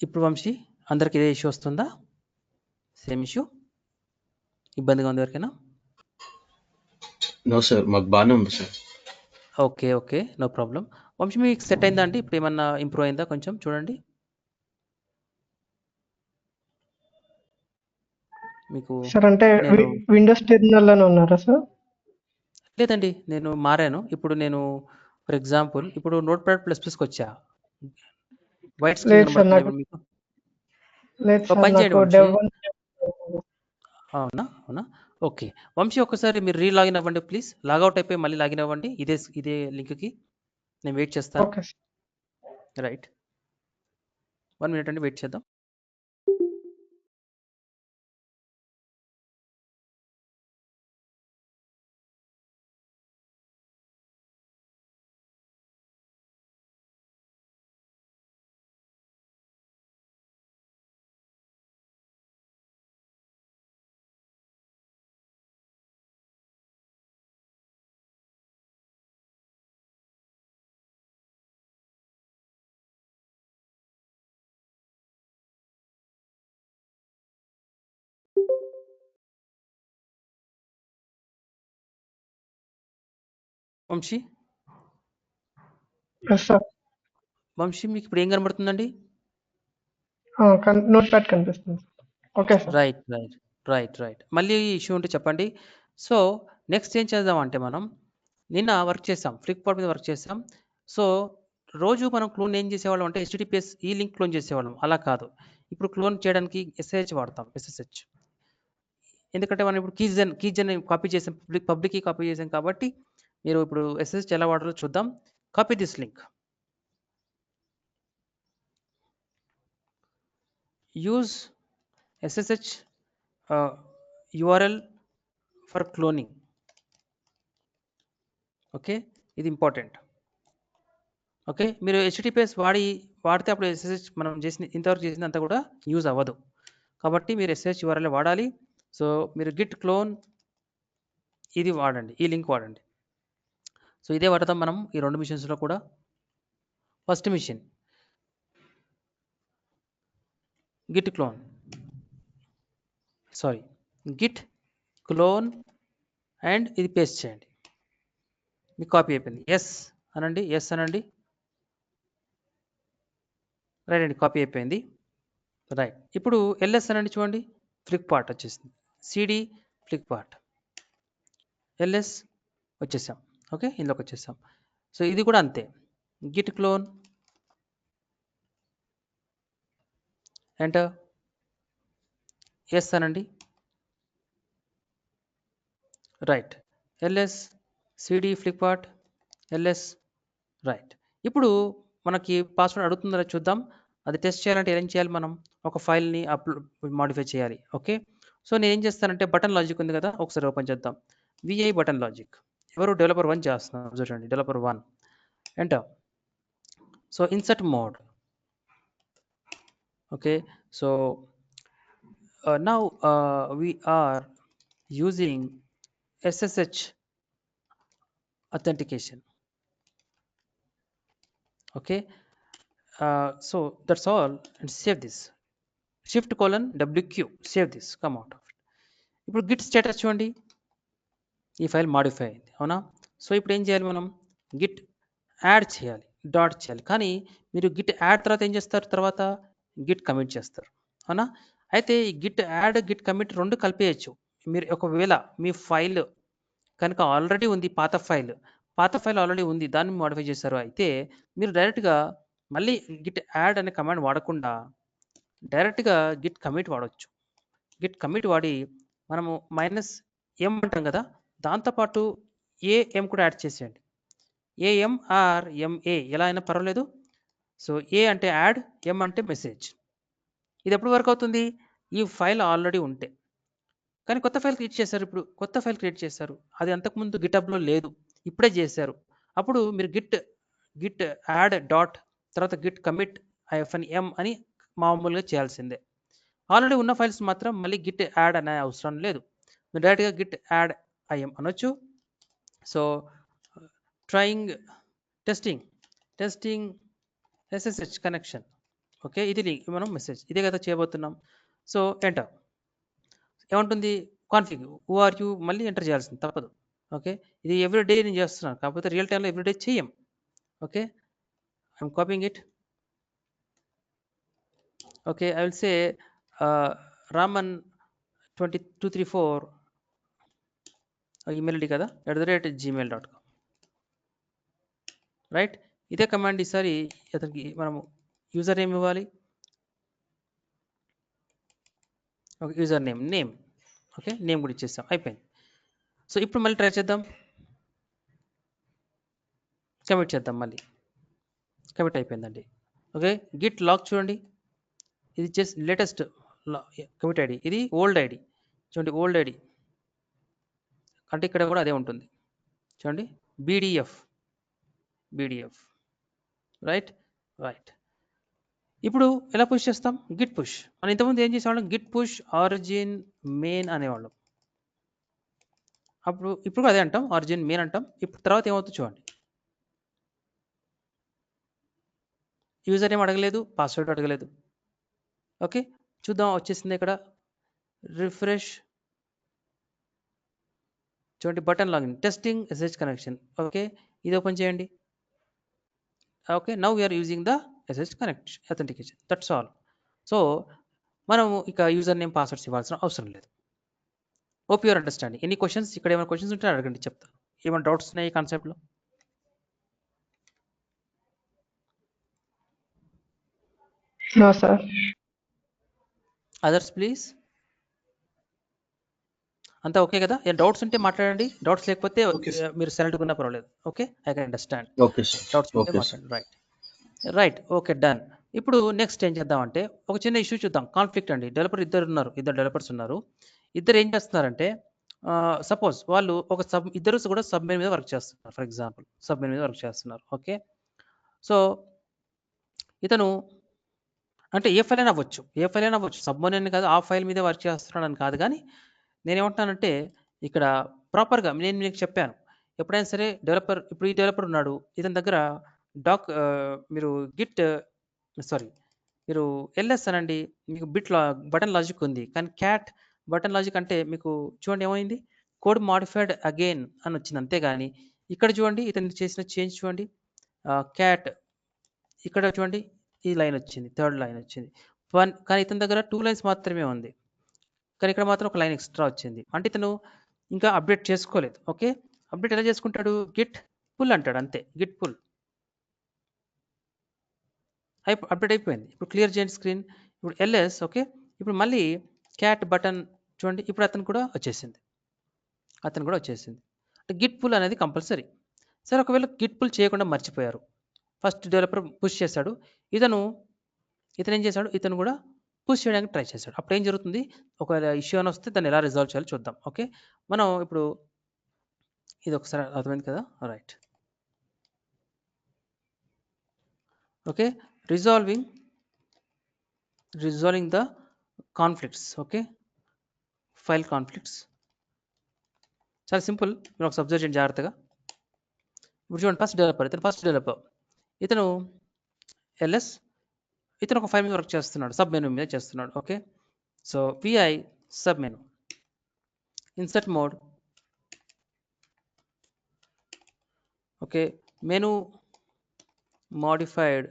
B: ఇప్పుడు వంశీ అందరికి ఇదే ఇష్యూ వస్తుందా? సేమ్ ఇష్యూ, ఇబ్బందిగా ఉంది ఎవరికైనా?
D: నో సార్, మాకు బాగానే ఉంది sir.
B: Okay okay, no problem. Vamshi మీకు సెట్ అయిందా అండి? ఇప్పుడు ఏమన్నా ఇంప్రూవ్ అయిందా? కొంచెం చూడండి. మీకు
C: సార్ అంటే విండోస్ టెర్మినల్లోనే ఉన్నారా సార్?
B: లేదండి, నేను మారాను. ఇప్పుడు నేను ఫర్ ఎగ్జాంపుల్ ఇప్పుడు నోట్ప్యాడ్++కి వచ్చా. వైట్ స్క్రీన్ కనబడుతుంది మీకు? పని చేయండి వంశీ. అవునా అవునా, ఓకే. వంశీ ఒక్కసారి మీరు రీలాగిన్ అవ్వండి ప్లీజ్. లాగౌట్ అయిపోయి మళ్ళీ లాగిన్ అవ్వండి ఇదే లింక్కి. నేను వెయిట్ చేస్తాను. రైట్, 1 minute అండి, వెయిట్ చేద్దాం. వంశీ వంశీ మీకు ఇప్పుడు ఏం కనబడుతుందండి?
C: నోట్ప్యాడ్ కనిపిస్తుంది. Okay sir.
B: Right right right right. మళ్ళీ ఇష్యూ ఉంటే చెప్పండి. సో నెక్స్ట్ ఏం చేద్దాం అంటే, మనం నిన్న వర్క్ చేసాం, ఫ్లిప్కార్ట్ మీద వర్క్ చేసాం. సో రోజు మనం క్లోన్ ఏం చేసేవాళ్ళం అంటే HTTPS ఈ లింక్ క్లోన్ చేసేవాళ్ళం. అలా కాదు, ఇప్పుడు క్లోన్ చేయడానికి SSH వాడతాం. SSH ఎందుకంటే మనం ఇప్పుడు కీజన్ కాపీ చేసాం, పబ్లిక్ కీ కాపీ చేసాం కాబట్టి మీరు ఇప్పుడు SSH ఎలా వాడాలో చూద్దాం. Copy this link, use SSH URL for cloning. Okay, ఇది ఇంపార్టెంట్. ఓకే, మీరు HTTPS వాడితే అప్పుడు SSH మనం ఇంతవరకు చేసినంత కూడా యూజ్ అవ్వదు. కాబట్టి మీరు SSH URL వాడాలి. సో మీరు గిట్ క్లోన్ ఇది వాడండి, ఈ లింక్ వాడండి. సో ఇదే వాడతాం మనం ఈ 2 మిషన్స్లో కూడా. First machine git clone, git clone and ఇది పేస్ట్ చేయండి. మీకు కాపీ అయిపోయింది. ఎస్ అనండి, రైట్ అండి, కాపీ అయిపోయింది. రైట్. ఇప్పుడు ఎల్ఎస్ అనండి చూడండి, ఫ్లిక్ పార్ట్ వచ్చేసింది. సిడి ఫ్లిక్ పార్ట్, ఎల్ఎస్ వచ్చేసాం. ఓకే, ఇందులోకి వచ్చేసాం. సో ఇది కూడా అంతే. గిట్ క్లోన్, ఎంటర్, ఎస్ అనండి, right. LS CD Flipkart, LS, right. ఇప్పుడు మనకి పాస్వర్డ్ అడుగుతుందో చూద్దాం. అది టెస్ట్ చేయాలంటే ఏం చేయాలి, మనం ఒక ఫైల్ని మాడిఫై చేయాలి. ఓకే, సో నేను ఏం చేస్తానంటే బటన్ లాజిక్ ఉంది కదా, ఒకసారి ఓపెన్ చేద్దాం. విఐ బటన్ లాజిక్, ఎవరు డెవలపర్ 1 చేస్తున్నారు చూడండి, developer 1, enter. So insert mode. Okay, so now we are using SSH authentication. Okay, so that's all, and save this. Shift:WQ, save this, come out of it. ఇప్పుడు Git status చూడండి, ఈ file modify అయింది, అవునా? So ఇప్పుడు ఏం చేయాలి, మనం Git add చేయాలి, డాట్ చేయాలి. కానీ మీరు గిట్ యాడ్ తర్వాత ఏం చేస్తారు, తర్వాత గిట్ కమిట్ చేస్తారు, అవునా? అయితే ఈ గిట్ యాడ్ గిట్ కమిట్ రెండు కలిపేయచ్చు. మీరు ఒకవేళ మీ ఫైల్ కనుక ఆల్రెడీ ఉంది, పాత ఫైల్ ఆల్రెడీ ఉంది, దాన్ని మాడిఫై చేశారు, అయితే మీరు డైరెక్ట్గా మళ్ళీ గిట్ యాడ్ అనే కమాండ్ వాడకుండా డైరెక్ట్గా గిట్ కమిట్ వాడవచ్చు. గిట్ కమిట్ వాడి మనము -m అంటాం కదా, దాంతోపాటు am కూడా యాడ్ చేసేయండి. am ఆర్ ma ఎలా అయినా పర్వాలేదు. సో ఏ అంటే యాడ్, m అంటే మెసేజ్. ఇది ఎప్పుడు వర్క్ అవుతుంది, ఈ ఫైల్ ఆల్రెడీ ఉంటే. కానీ కొత్త ఫైల్ క్రియేట్ చేశారు, ఇప్పుడు కొత్త ఫైల్ క్రియేట్ చేశారు, అది అంతకుముందు గిటబ్లో లేదు, ఇప్పుడే చేశారు. అప్పుడు మీరు గిట్ యాడ్ డాట్ తర్వాత గిట్ కమిట్ -m అని మామూలుగా చేయాల్సిందే. ఆల్రెడీ ఉన్న ఫైల్స్ మాత్రం మళ్ళీ గిట్ యాడ్ అనే అవసరం లేదు, మీరు డైరెక్ట్గా గిట్ యాడ్ im అనొచ్చు. So testing SSH connection. Okay, ఇది లింక్, మనం మెసేజ్ ఇదే కదా చేయబోతున్నాం. సో ఎంటర్, ఏమంటుంది, కాన్ఫిగ్ హూ ఆర్ యూ, మళ్ళీ ఎంటర్ చేయాల్సింది తప్పదు. ఓకే, ఇది ఎవ్రీడే నేను చేస్తున్నాను, కాకపోతే రియల్ టైంలో ఎవ్రీడే చెయ్యం. Okay, I'm copying it. Okay, I will say Raman 2234 email ID కదా, @gmail.com. రైట్, ఇదే కమాండ్ ఈసారి అతనికి మనము యూజర్ నేమ్ ఇవ్వాలి. Okay, user name. Okay, name కూడా ఇచ్చేస్తాం, అయిపోయింది. సో ఇప్పుడు మళ్ళీ ట్రై చేద్దాం, కమిట్ చేద్దాం, మళ్ళీ కమిట్ అయిపోయిందండి. ఓకే, గిట్ లాగ్ చూడండి, ఇది జస్ట్ లేటెస్ట్ కమిట్ ఐడి, ఇది ఓల్డ్ ఐడి చూడండి, ఓల్డ్ ఐడి అంటే ఇక్కడ కూడా అదే ఉంటుంది చూడండి, బీడిఎఫ్. రైట్. ఇప్పుడు ఎలా పుష్ చేస్తాం, గిట్ పుష్. మనం ఇంతకుముందు ఏం చేసేవాళ్ళం, గిట్ పుష్ ఆరిజిన్ మెయిన్ అనేవాళ్ళం. ఇప్పుడు అదే అంటాం, ఆరిజిన్ మెయిన్ అంటాం. ఇప్పుడు తర్వాత ఏమవుతుంది చూడండి, యూజర్ నేమ్ అడగలేదు, పాస్వర్డ్ అడగలేదు. ఓకే, చూద్దాం, వచ్చేసింది ఇక్కడ, రిఫ్రెష్ చూడండి, button login, testing SSH connection. Okay, ఇది ఓపెన్ చేయండి. Okay, now we're using the SSH authentication, that's all. So మనము ఇక యూజర్ నేమ్ పాస్వర్డ్స్ ఇవ్వాల్సిన అవసరం లేదు. Hope you're understanding. Any questions, ఇక్కడ ఏమైనా క్వశ్చన్స్ ఉంటే అడగండి, చెప్తాను. ఏమైనా డౌట్స్ ఉన్నాయి ఈ కాన్సెప్ట్లో?
C: No sir.
B: Others please. అంతా ఓకే కదా, ఏం డౌట్స్ ఉంటే మాట్లాడండి, డౌట్స్ లేకపోతే మీరు సైలెంట్గా ఉన్నా పర్వాలేదు. Okay, I can understand.
D: Okay sir.
B: Doubts ఉంటే మాట్లాడండి. Right, okay, done. ఇప్పుడు నెక్స్ట్ ఏం చేద్దామంటే ఒక చిన్న ఇష్యూ చూద్దాం, కాన్ఫ్లిక్ట్ అండి. ఇద్దరు డెవలపర్స్ ఉన్నారు. ఇద్దరు ఏం చేస్తున్నారంటే, సపోజ్ వాళ్ళు ఇద్దరు కూడా సబ్మెయిన్ మీద వర్క్ చేస్తున్నారు, ఫర్ ఎగ్జాంపుల్ సబ్మెయిన్ మీద వర్క్ చేస్తున్నారు. ఓకే, సో ఇతను అంటే ఏ ఫైల్ అయినా అవ్వచ్చు, సబ్మెయిన్ కాదు, ఆ ఫైల్ మీద వర్క్ చేస్తున్నాడని కాదు. కానీ నేనేమంటున్నానంటే ఇక్కడ ప్రాపర్గా నేను మీకు చెప్పాను, ఎప్పుడైనా సరే డెవలపర్, ఇప్పుడు ఈ డెవలపర్ ఉన్నాడు, ఇతని దగ్గర మీరు మీరు ఎల్ఎస్ అనండి, మీకు బటన్ లాజిక్ ఉంది. కానీ క్యాట్ బటన్ లాజిక్ అంటే మీకు చూడండి ఏమైంది, కోడ్ మాడిఫైడ్ అగైన్ అని వచ్చింది, అంతేగాని ఇక్కడ చూడండి ఇతను చేసిన చేంజ్ చూడండి, క్యాట్ ఇక్కడ చూడండి ఈ లైన్ వచ్చింది, థర్డ్ లైన్ వచ్చింది. 1 కానీ ఇతని దగ్గర 2 లైన్స్ మాత్రమే ఉంది. కానీ ఇక్కడ మాత్రం ఒక లైన్ ఎక్స్ట్రా వచ్చింది. అంటే ఇతను ఇంకా అప్డేట్ చేసుకోలేదు. ఓకే. అప్డేట్ ఎలా చేసుకుంటాడు? గిట్ పుల్ అంటాడు అంతే. గిట్ పుల్ అప్డేట్ అయిపోయింది. ఇప్పుడు క్లియర్ చేయండి స్క్రీన్. ఇప్పుడు ఎల్ఎస్ ఓకే. ఇప్పుడు మళ్ళీ క్యాట్ బటన్ చూడండి. ఇప్పుడు అతను కూడా వచ్చేసింది. అంటే గిట్ పుల్ అనేది కంపల్సరీ. సరే ఒకవేళ గిట్ పుల్ చేయకుండా మర్చిపోయారు. ఫస్ట్ డెవలపర్ పుష్ చేశాడు. ఇతను ఏం చేశాడు? ఇతను కూడా పుష్ చేయడానికి ట్రై చేశాడు. అప్పుడు ఏం జరుగుతుంది? ఒకవేళ ఇష్యూ అని వస్తే దాన్ని ఎలా రిజాల్వ్ చేయాలో చూద్దాం. ఓకే. మనం ఇప్పుడు ఇది ఒకసారి అర్థమైంది కదా? Right. Okay. Resolving the conflicts. Okay. File conflicts చాలా సింపుల్. మీరు ఒక అబ్జర్వ్ చేయండి జాగ్రత్తగా. ఇప్పుడు చూడండి ఫస్ట్ డెవలపర్ ఇతను ఎల్ఎస్ ఇతను ఒక ఫైల్ మీద వర్క్ చేస్తున్నాడు. సబ్ మెనూ మీద చేస్తున్నాడు. Okay. So PI sub menu insert mode okay. Menu modified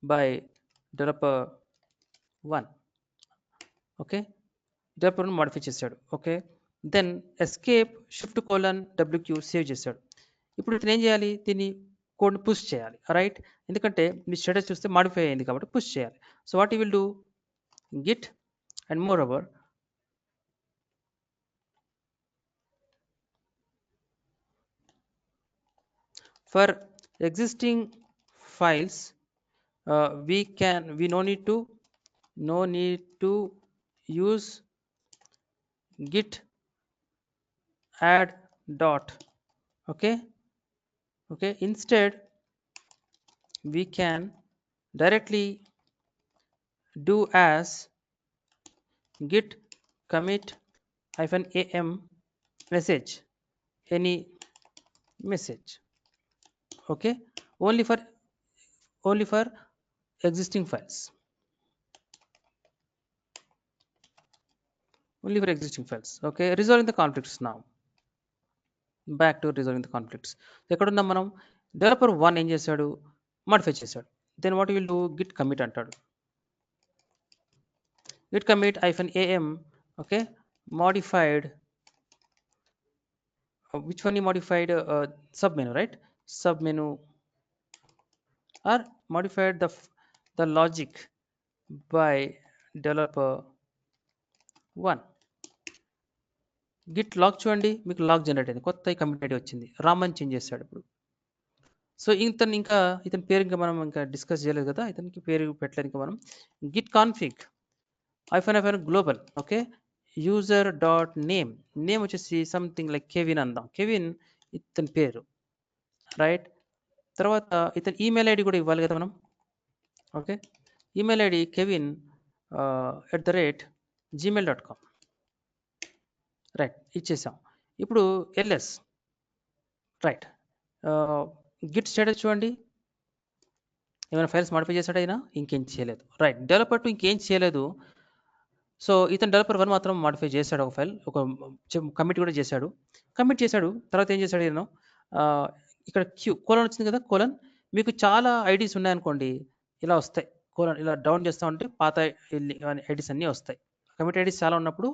B: by developer 1 okay. Developer modify చేశాడు. Okay. Then escape shift colon WQ save చేశాడు. ఇప్పుడు ఇతను ఏం చేయాలి? దీన్ని కోడ్ని పుష్ చేయాలి. రైట్. ఎందుకంటే మీ స్టేటస్ చూస్తే మాడిఫై అయింది కాబట్టి పుష్ చేయాలి. So what you will do? Git and more over for existing files we no need to use git add dot okay. Instead we can directly do as git commit -am message any message. Okay. only for existing files. Okay. Resolving the conflicts now. Back to resolving the conflicts. ఎక్కడున్నాం మనం? Developer 1 ఏం చేశాడు? Modify చేశాడు. Then what will do? Git commit అంటాడు. Git commit -am okay. modified which one he modified? Sub menu, right? Sub menu or modified the logic by developer 1. Git log చూడండి. మీకు log generate అయింది. కొత్త commit ID వచ్చింది. Raman change చేశాడు ఇప్పుడు. So ఇతని పేరు ఇంకా మనం ఇంకా డిస్కస్ చేయలేదు కదా. ఇతనికి పేరు పెట్టలేదు ఇంకా మనం. Git config -, global okay. User dot name వచ్చేసి సంథింగ్ లైక్ కెవిన్ అందాం. కెవిన్ ఇతని పేరు. రైట్. తర్వాత ఇతని ఈమెయిల్ ఐడి కూడా ఇవ్వాలి కదా మనం. Okay. Email ID Kevin @gmail.com. Right. ఇచ్చేసాం. ఇప్పుడు ఎల్ఎస్ రైట్. గిట్ స్టేటస్ చూడండి. ఏమైనా ఫైల్స్ మాడిఫై చేశాడు అయినా? ఇంకేం చేయలేదు. రైట్. డెవలపర్ 2 ఇంకేం చేయలేదు. సో ఇతను డెవలపర్ 1 మాత్రం మాడిఫై చేశాడు. ఒక ఫైల్ ఒక కమిట్ కూడా చేశాడు. తర్వాత ఏం చేశాడు ఈయన? ఇక్కడ కోలన్ వచ్చింది కదా. కోలన్ మీకు చాలా ఐడీస్ ఉన్నాయనుకోండి, ఇలా వస్తాయి. కోలన్ ఇలా డౌన్ చేస్తూ ఉంటే పాత ఐడీస్ అన్నీ వస్తాయి. కమిట్ ఐడీస్ చాలా ఉన్నప్పుడు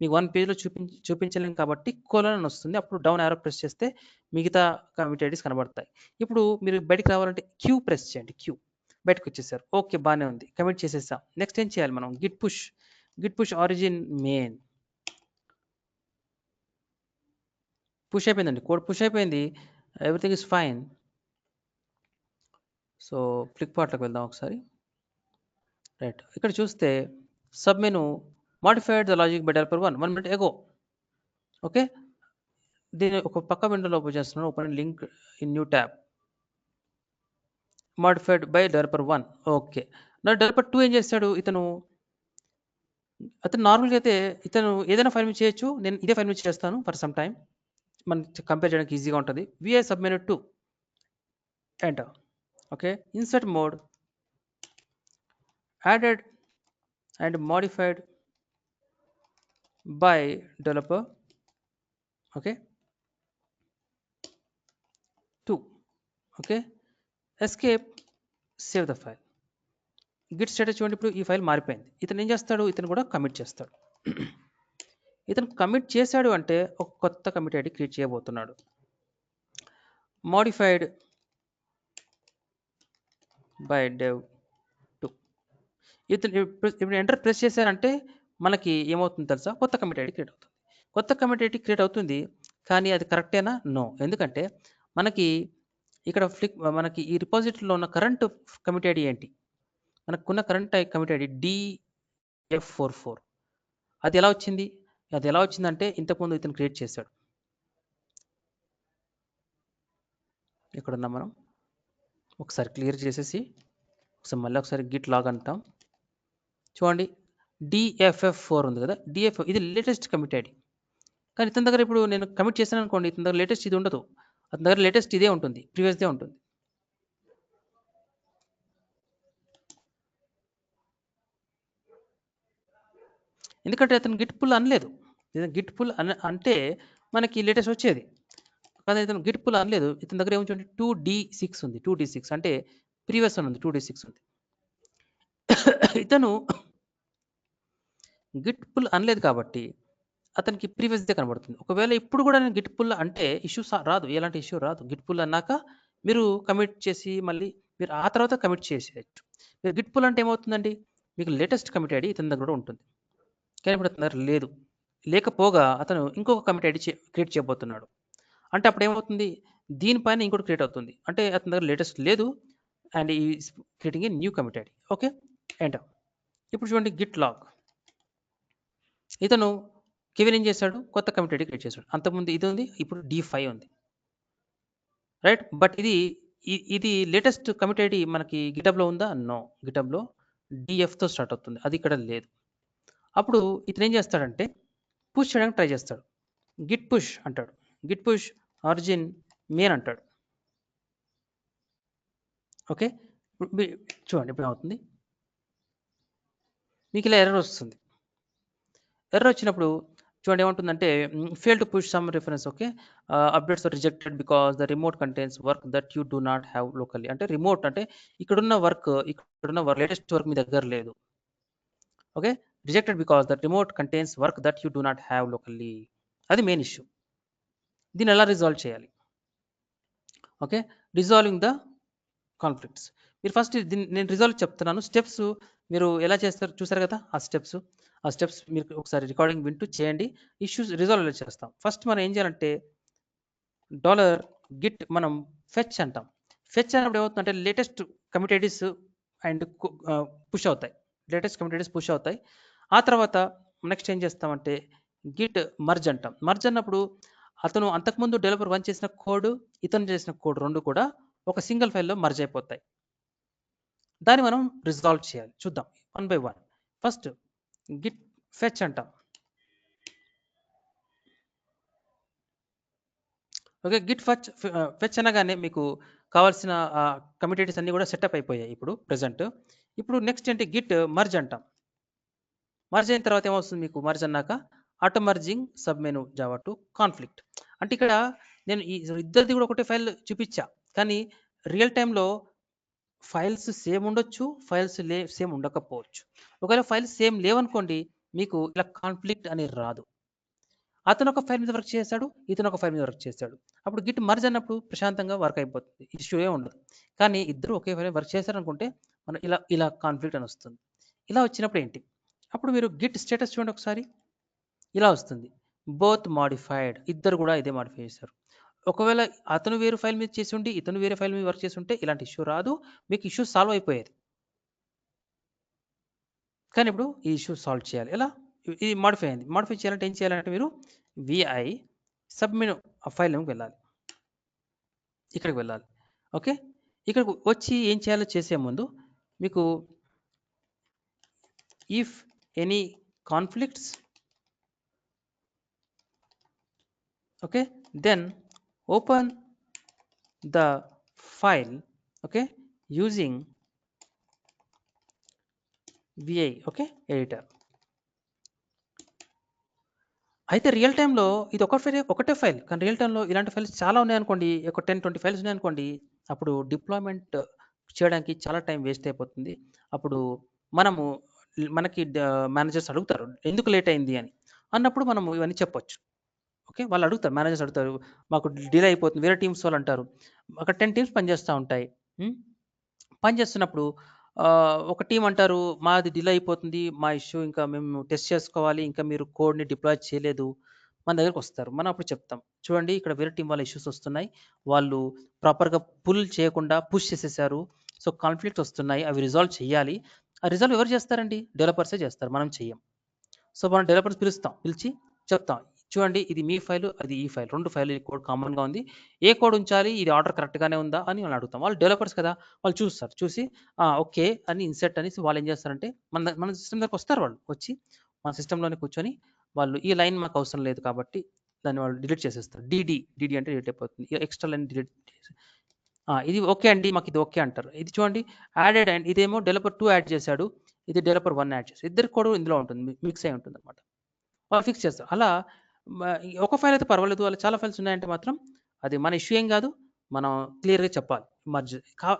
B: మీకు 1 పేజ్లో చూపించలేం కాబట్టి కోలన్ అని వస్తుంది. అప్పుడు డౌన్ యారో ప్రెస్ చేస్తే మిగతా కమిట్ ఐడీస్ కనబడతాయి. ఇప్పుడు మీరు బయటికి రావాలంటే క్యూ ప్రెస్ చేయండి. క్యూ బయటకు వచ్చేసారు. ఓకే, బాగానే ఉంది. కమిట్ చేసేసాం. నెక్స్ట్ ఏం చేయాలి మనం? Git push origin main. Push అయిపోయిందండి. కోడ్ పుష్ అయిపోయింది. Everything is fine. సో ఫ్లిప్కార్ట్లోకి వెళ్దాం ఒకసారి. రైట్. ఇక్కడ చూస్తే sub menu modified the logic by developer 1 minute ago. Okay. దీన్ని ఒక పక్క విండోలో ఓపెన్ చేస్తున్నాను. Open link in new tab. modified by developer 1. Okay. నా డెవలపర్ 2 ఏం చేస్తాడు? అతను నార్మల్గా అయితే ఇతను ఏదైనా ఫైల్ మీద చేయొచ్చు. నేను ఇదే ఫైల్ మీద చేస్తాను ఫర్ సమ్ టైమ్. మనం కంపేర్ చేయడానికి ఈజీగా ఉంటుంది. VI sub menu 2 enter. Okay. Insert mode added and modified by developer okay 2. okay. Escape, save the file. Git status చూడండి, ఇప్పుడు ఈ ఫైల్ మారిపోయింది. ఇతను ఏం చేస్తాడు, ఇతను కూడా కమిట్ చేస్తాడు. ఇతను కమిట్ చేశాడు అంటే ఒక కొత్త కమిట్ ఐడి క్రియేట్ చేయబోతున్నాడు. Modified by dev 2. ఇతను ఇప్పుడు ఎంటర్ ప్రెస్ చేశారంటే మనకి ఏమవుతుంది తెలుసా, కొత్త కమిట్ ఐడి క్రియేట్ అవుతుంది. కొత్త కమిట్ ఐడి క్రియేట్ అవుతుంది, కానీ అది కరెక్టేనా? నో. ఎందుకంటే మనకి ఇక్కడ మనకి ఈ రిపాజిటరీలో ఉన్న కరెంట్ కమిట్ ఐడి ఏంటి, మనకున్న కరెంట్ కమిట్ ఐడి DF44. అది ఎలా వచ్చింది? అది ఎలా వచ్చిందంటే ఇంతకుముందు ఇతను క్రియేట్ చేశాడు. ఇక్కడున్నాం మనం. ఒకసారి క్లియర్ చేసేసి మళ్ళీ ఒకసారి గిట్ లాగ్ అంటాం. చూడండి, DFF4 ఉంది కదా, DFF ఇది లేటెస్ట్ కమిట్ ఐడి. కానీ ఇతని దగ్గర ఇప్పుడు నేను కమిట్ చేశాను అనుకోండి, ఇతని దగ్గర లేటెస్ట్ ఇది ఉండదు, అతని దగ్గర లేటెస్ట్ ఇదే ఉంటుంది, ప్రీవియస్దే ఉంటుంది. ఎందుకంటే అతను గిట్ పుల్ అనలేదు. గిట్ పుల్ అంటే మనకి లేటెస్ట్ వచ్చేది, కానీ ఇతను గిట్ పుల్ అనలేదు. ఇతని దగ్గర ఏముంది, 2D6 ఉంది. 2D6 అంటే ప్రీవియస్ అని ఉంది, 2D6 ఉంది. ఇతను గిట్ పుల్ అనలేదు కాబట్టి అతనికి ప్రీవియస్దే కనబడుతుంది. ఒకవేళ ఇప్పుడు కూడా నేను గిట్ పుల్ అంటే ఇష్యూ రాదు, ఎలాంటి ఇష్యూ రాదు. గిట్ పుల్ అన్నాక మీరు కమిట్ చేసి మళ్ళీ మీరు ఆ తర్వాత కమిట్ చేసేయచ్చు. మీరు గిట్ పుల్ అంటే ఏమవుతుందండి, మీకు లేటెస్ట్ కమిట్ ఐడి ఇతని దగ్గర కూడా ఉంటుంది, కానీ ఇప్పుడు అతని దగ్గర లేదు. లేకపోగా అతను ఇంకొక కమిట్ ఐడి క్రియేట్ చేయబోతున్నాడు. అంటే అప్పుడు ఏమవుతుంది, దీనిపైన ఇంకోటి క్రియేట్ అవుతుంది. అంటే అతని దగ్గర లేటెస్ట్ లేదు అండ్ ఈ creating a new commit ID. Okay, enter. ఇప్పుడు చూడండి గిట్ లాగ్. ఇతను కెవిన్ ఏం చేశాడు, కొత్త కమిట్ ఐడి క్రియేట్ చేశాడు. అంతకుముందు ఇది ఉంది, ఇప్పుడు D5 ఉంది, రైట్. బట్ ఇది లేటెస్ట్ కమిట్ ఐడి మనకి గిటబ్లో ఉందా? నో. గిటబ్లో DFతో స్టార్ట్ అవుతుంది, అది ఇక్కడ లేదు. అప్పుడు ఇతను ఏం చేస్తాడంటే పుష్ చేయడానికి ట్రై చేస్తాడు. గిట్ పుష్ అంటాడు, గిట్ పుష్ ఆరిజిన్ మెయిన్ అంటాడు. ఓకే, చూడండి ఇప్పుడు ఏమవుతుంది, మీకు ఇలా ఎర్రర్ వస్తుంది. ఎర్రర్ వచ్చినప్పుడు చూడండి ఏమంటుందంటే fail to push some reference. Okay, updates are rejected because the remote contains work that you do not have locally. అంటే రిమోట్ అంటే ఇక్కడున్న లేటెస్ట్ వర్క్ మీ దగ్గర లేదు. Okay, rejected because the remote contains work that you do not have locally. అది main issue. దీన్ని ఎలా resolve చేయాలి? Okay, resolving the conflicts. మీరు ఫస్ట్ నేను రిజాల్వ్ చెప్తున్నాను, స్టెప్స్ మీరు ఎలా చేస్తారు చూసారు కదా, ఆ స్టెప్స్ మీరు ఒకసారి రికార్డింగ్ వింటూ చేయండి. ఇష్యూస్ రిజాల్వ్ ఎలా చేస్తాం. ఫస్ట్ మనం ఏం చేయాలంటే $git మనం ఫెచ్ అంటాం. ఫెచ్ అన్నప్పుడు ఏమవుతుందంటే latest commit IDs and push అవుతాయి, లేటెస్ట్ కమిట్ ఐడీస్ పుష్ అవుతాయి. ఆ తర్వాత నెక్స్ట్ ఏం చేస్తామంటే గిట్ మర్జ్ అంటాం. మర్జ్ అన్నప్పుడు అతను అంతకుముందు డెవలపర్ 1 చేసిన కోడ్, ఇతను చేసిన కోడ్ రెండు కూడా ఒక సింగిల్ ఫైల్లో మర్జ్ అయిపోతాయి. దాన్ని మనం రిజాల్వ్ చేయాలి. చూద్దాం 1 by 1. ఫస్ట్ గిట్ ఫెచ్ అంటాం. ఓకే, గిట్ ఫెచ్ అనగానే మీకు కావాల్సిన కమిట్ ఐడీస్ అన్నీ కూడా సెటప్ అయిపోయాయి ఇప్పుడు ప్రెసెంట్. ఇప్పుడు నెక్స్ట్ ఏంటి, గిట్ మర్జ్ అంటాం. మర్జ్ అయిన తర్వాత ఏమొస్తుంది మీకు, మర్జ్ అన్నాక auto merging sub menu Java to conflict. అంటే ఇక్కడ నేను ఈ ఇద్దరిది కూడా ఒకటే ఫైల్ చూపించా, కానీ రియల్ టైంలో ఫైల్స్ సేమ్ ఉండొచ్చు, ఫైల్స్ సేమ్ ఉండకపోవచ్చు. ఒకవేళ ఫైల్స్ సేమ్ లేవనుకోండి, మీకు ఇలా కాన్ఫ్లిక్ట్ అనేది రాదు. అతను ఒక ఫైల్ మీద వర్క్ చేశాడు, ఇతను ఒక ఫైల్ మీద వర్క్ చేశాడు. అప్పుడు గిట్ మర్జ్ అన్నప్పుడు ప్రశాంతంగా వర్క్ అయిపోతుంది, ఇష్యూ ఏ ఉండదు. కానీ ఇద్దరు ఒకే ఫైల్ వర్క్ చేశారనుకుంటే మనం ఇలా కాన్ఫ్లిక్ట్ అని వస్తుంది. ఇలా వచ్చినప్పుడు ఏంటి, అప్పుడు మీరు గిట్ స్టేటస్ చూడండి ఒకసారి, ఇలా వస్తుంది బోత్ మాడిఫైడ్. ఇద్దరు కూడా ఇదే మాడిఫై చేశారు. ఒకవేళ అతను వేరే ఫైల్ మీద చేసి ఉండి ఇతను వేరే ఫైల్ మీద వర్క్ చేసి ఉంటే ఇలాంటి ఇష్యూ రాదు, మీకు ఇష్యూ సాల్వ్ అయిపోయేది. కానీ ఇప్పుడు ఈ ఇష్యూ సాల్వ్ చేయాలి ఎలా, ఇది మాడిఫై అయింది. మాడిఫై చేయాలంటే ఏం చేయాలంటే మీరు VI సబ్మెను ఆ ఫైల్ నేమ్కి వెళ్ళాలి, ఇక్కడికి వెళ్ళాలి. ఓకే, ఇక్కడికి వచ్చి ఏం చేయాలో చేసే ముందు మీకు if any conflicts, okay, then open the file, okay, using VI, okay, editor. అయితే రియల్ టైంలో ఇది ఒకటే ఫైల్, కానీ రియల్ టైంలో ఇలాంటి ఫైల్స్ చాలా ఉన్నాయనుకోండి, ఒక 10-20 ఫైల్స్ ఉన్నాయనుకోండి, అప్పుడు డిప్లాయ్మెంట్ చేయడానికి చాలా టైం వేస్ట్ అయిపోతుంది. అప్పుడు మనము మనకి మేనేజర్స్ అడుగుతారు ఎందుకు లేట్ అయింది అని. అన్నప్పుడు మనము ఇవన్నీ చెప్పొచ్చు. ఓకే. వాళ్ళు అడుగుతారు, మేనేజర్స్ అడుగుతారు. మాకు డిలే అయిపోతుంది. వేరే టీమ్స్ వాళ్ళు అంటారు. అక్కడ 10 టీమ్స్ పనిచేస్తా ఉంటాయి. పనిచేస్తున్నప్పుడు ఒక టీమ్ అంటారు, మాది డిలే అయిపోతుంది. మా ఇష్యూ ఇంకా మేము టెస్ట్ చేసుకోవాలి. ఇంకా మీరు కోడ్‌ని డిప్లాయ్ చేయలేదు. మన దగ్గరకొస్తారు. మనం అప్పుడు చెప్తాం. చూడండి ఇక్కడ వేరే టీమ్ వాళ్ళ ఇష్యూస్ వస్తున్నాయి. వాళ్ళు ప్రాపర్‌గా పుల్ చేయకుండా పుష్ చేసేసారు. సో, కాన్‌ఫ్లిక్ట్స్ వస్తున్నాయి. అవి రిజాల్వ్ చేయాలి. ఆ రిజాల్వ్ ఎవరు చేస్తారండి? డెవలపర్సే చేస్తారు. మనం చెయ్యం. సో, మనం డెవలపర్స్ పిలిచి చెప్తాం. చూడండి ఇది మీ ఫైలు, అది ఈ ఫైల్. 2 ఫైల్‌లు ఈ కోడ్ కామన్‌గా ఉంది. ఏ కోడ్ ఉంచాలి? ఇది ఆర్డర్ కరెక్ట్‌గానే ఉందా? అని వాళ్ళని అడుగుతాం. వాళ్ళు డెవలపర్స్ కదా! వాళ్ళు చూస్తారు. చూసి ఓకే. అని ఇన్సర్ట్ అనేసి వాళ్ళేం చేస్తారంటే మన సిస్టమ్ దగ్గరకొస్తారు వాళ్ళు. వచ్చి మన సిస్టమ్‌లోనే కూర్చొని వాళ్ళు ఈ లైన్ మాకు అవసరం లేదు కాబట్టి దాన్ని వాళ్ళు డిలీట్ చేసేస్తారు. డీడీ అంటే డిలీట్ అయిపోతుంది. ఎక్స్ట్రా లైన్ డిలీట్ చేసి ఇది ఓకే అండి. మాకిది ఓకే అంటారు. ఇది చూడండి యాడెడ్ అండ్ ఇదేమో డెవలపర్ 2 యాడ్ చేశాడు. ఇది డెవలపర్ 1 యాడ్ చేశాడు. ఇద్దరి కోడ్ ఇందులో ఉంటుంది. మిక్స్ అయి ఉంటుందన్నమాట. వాళ్ళు ఫిక్స్ చేస్తారు. అలా ఈ ఒక ఫైల్ అయితే పర్వాలేదు. అలా చాలా ఫైల్స్ ఉన్నాయంటే మాత్రం అది మన ఇష్యూ ఏం కాదు. మనం క్లియర్‌గా చెప్పాలి. మర్జ్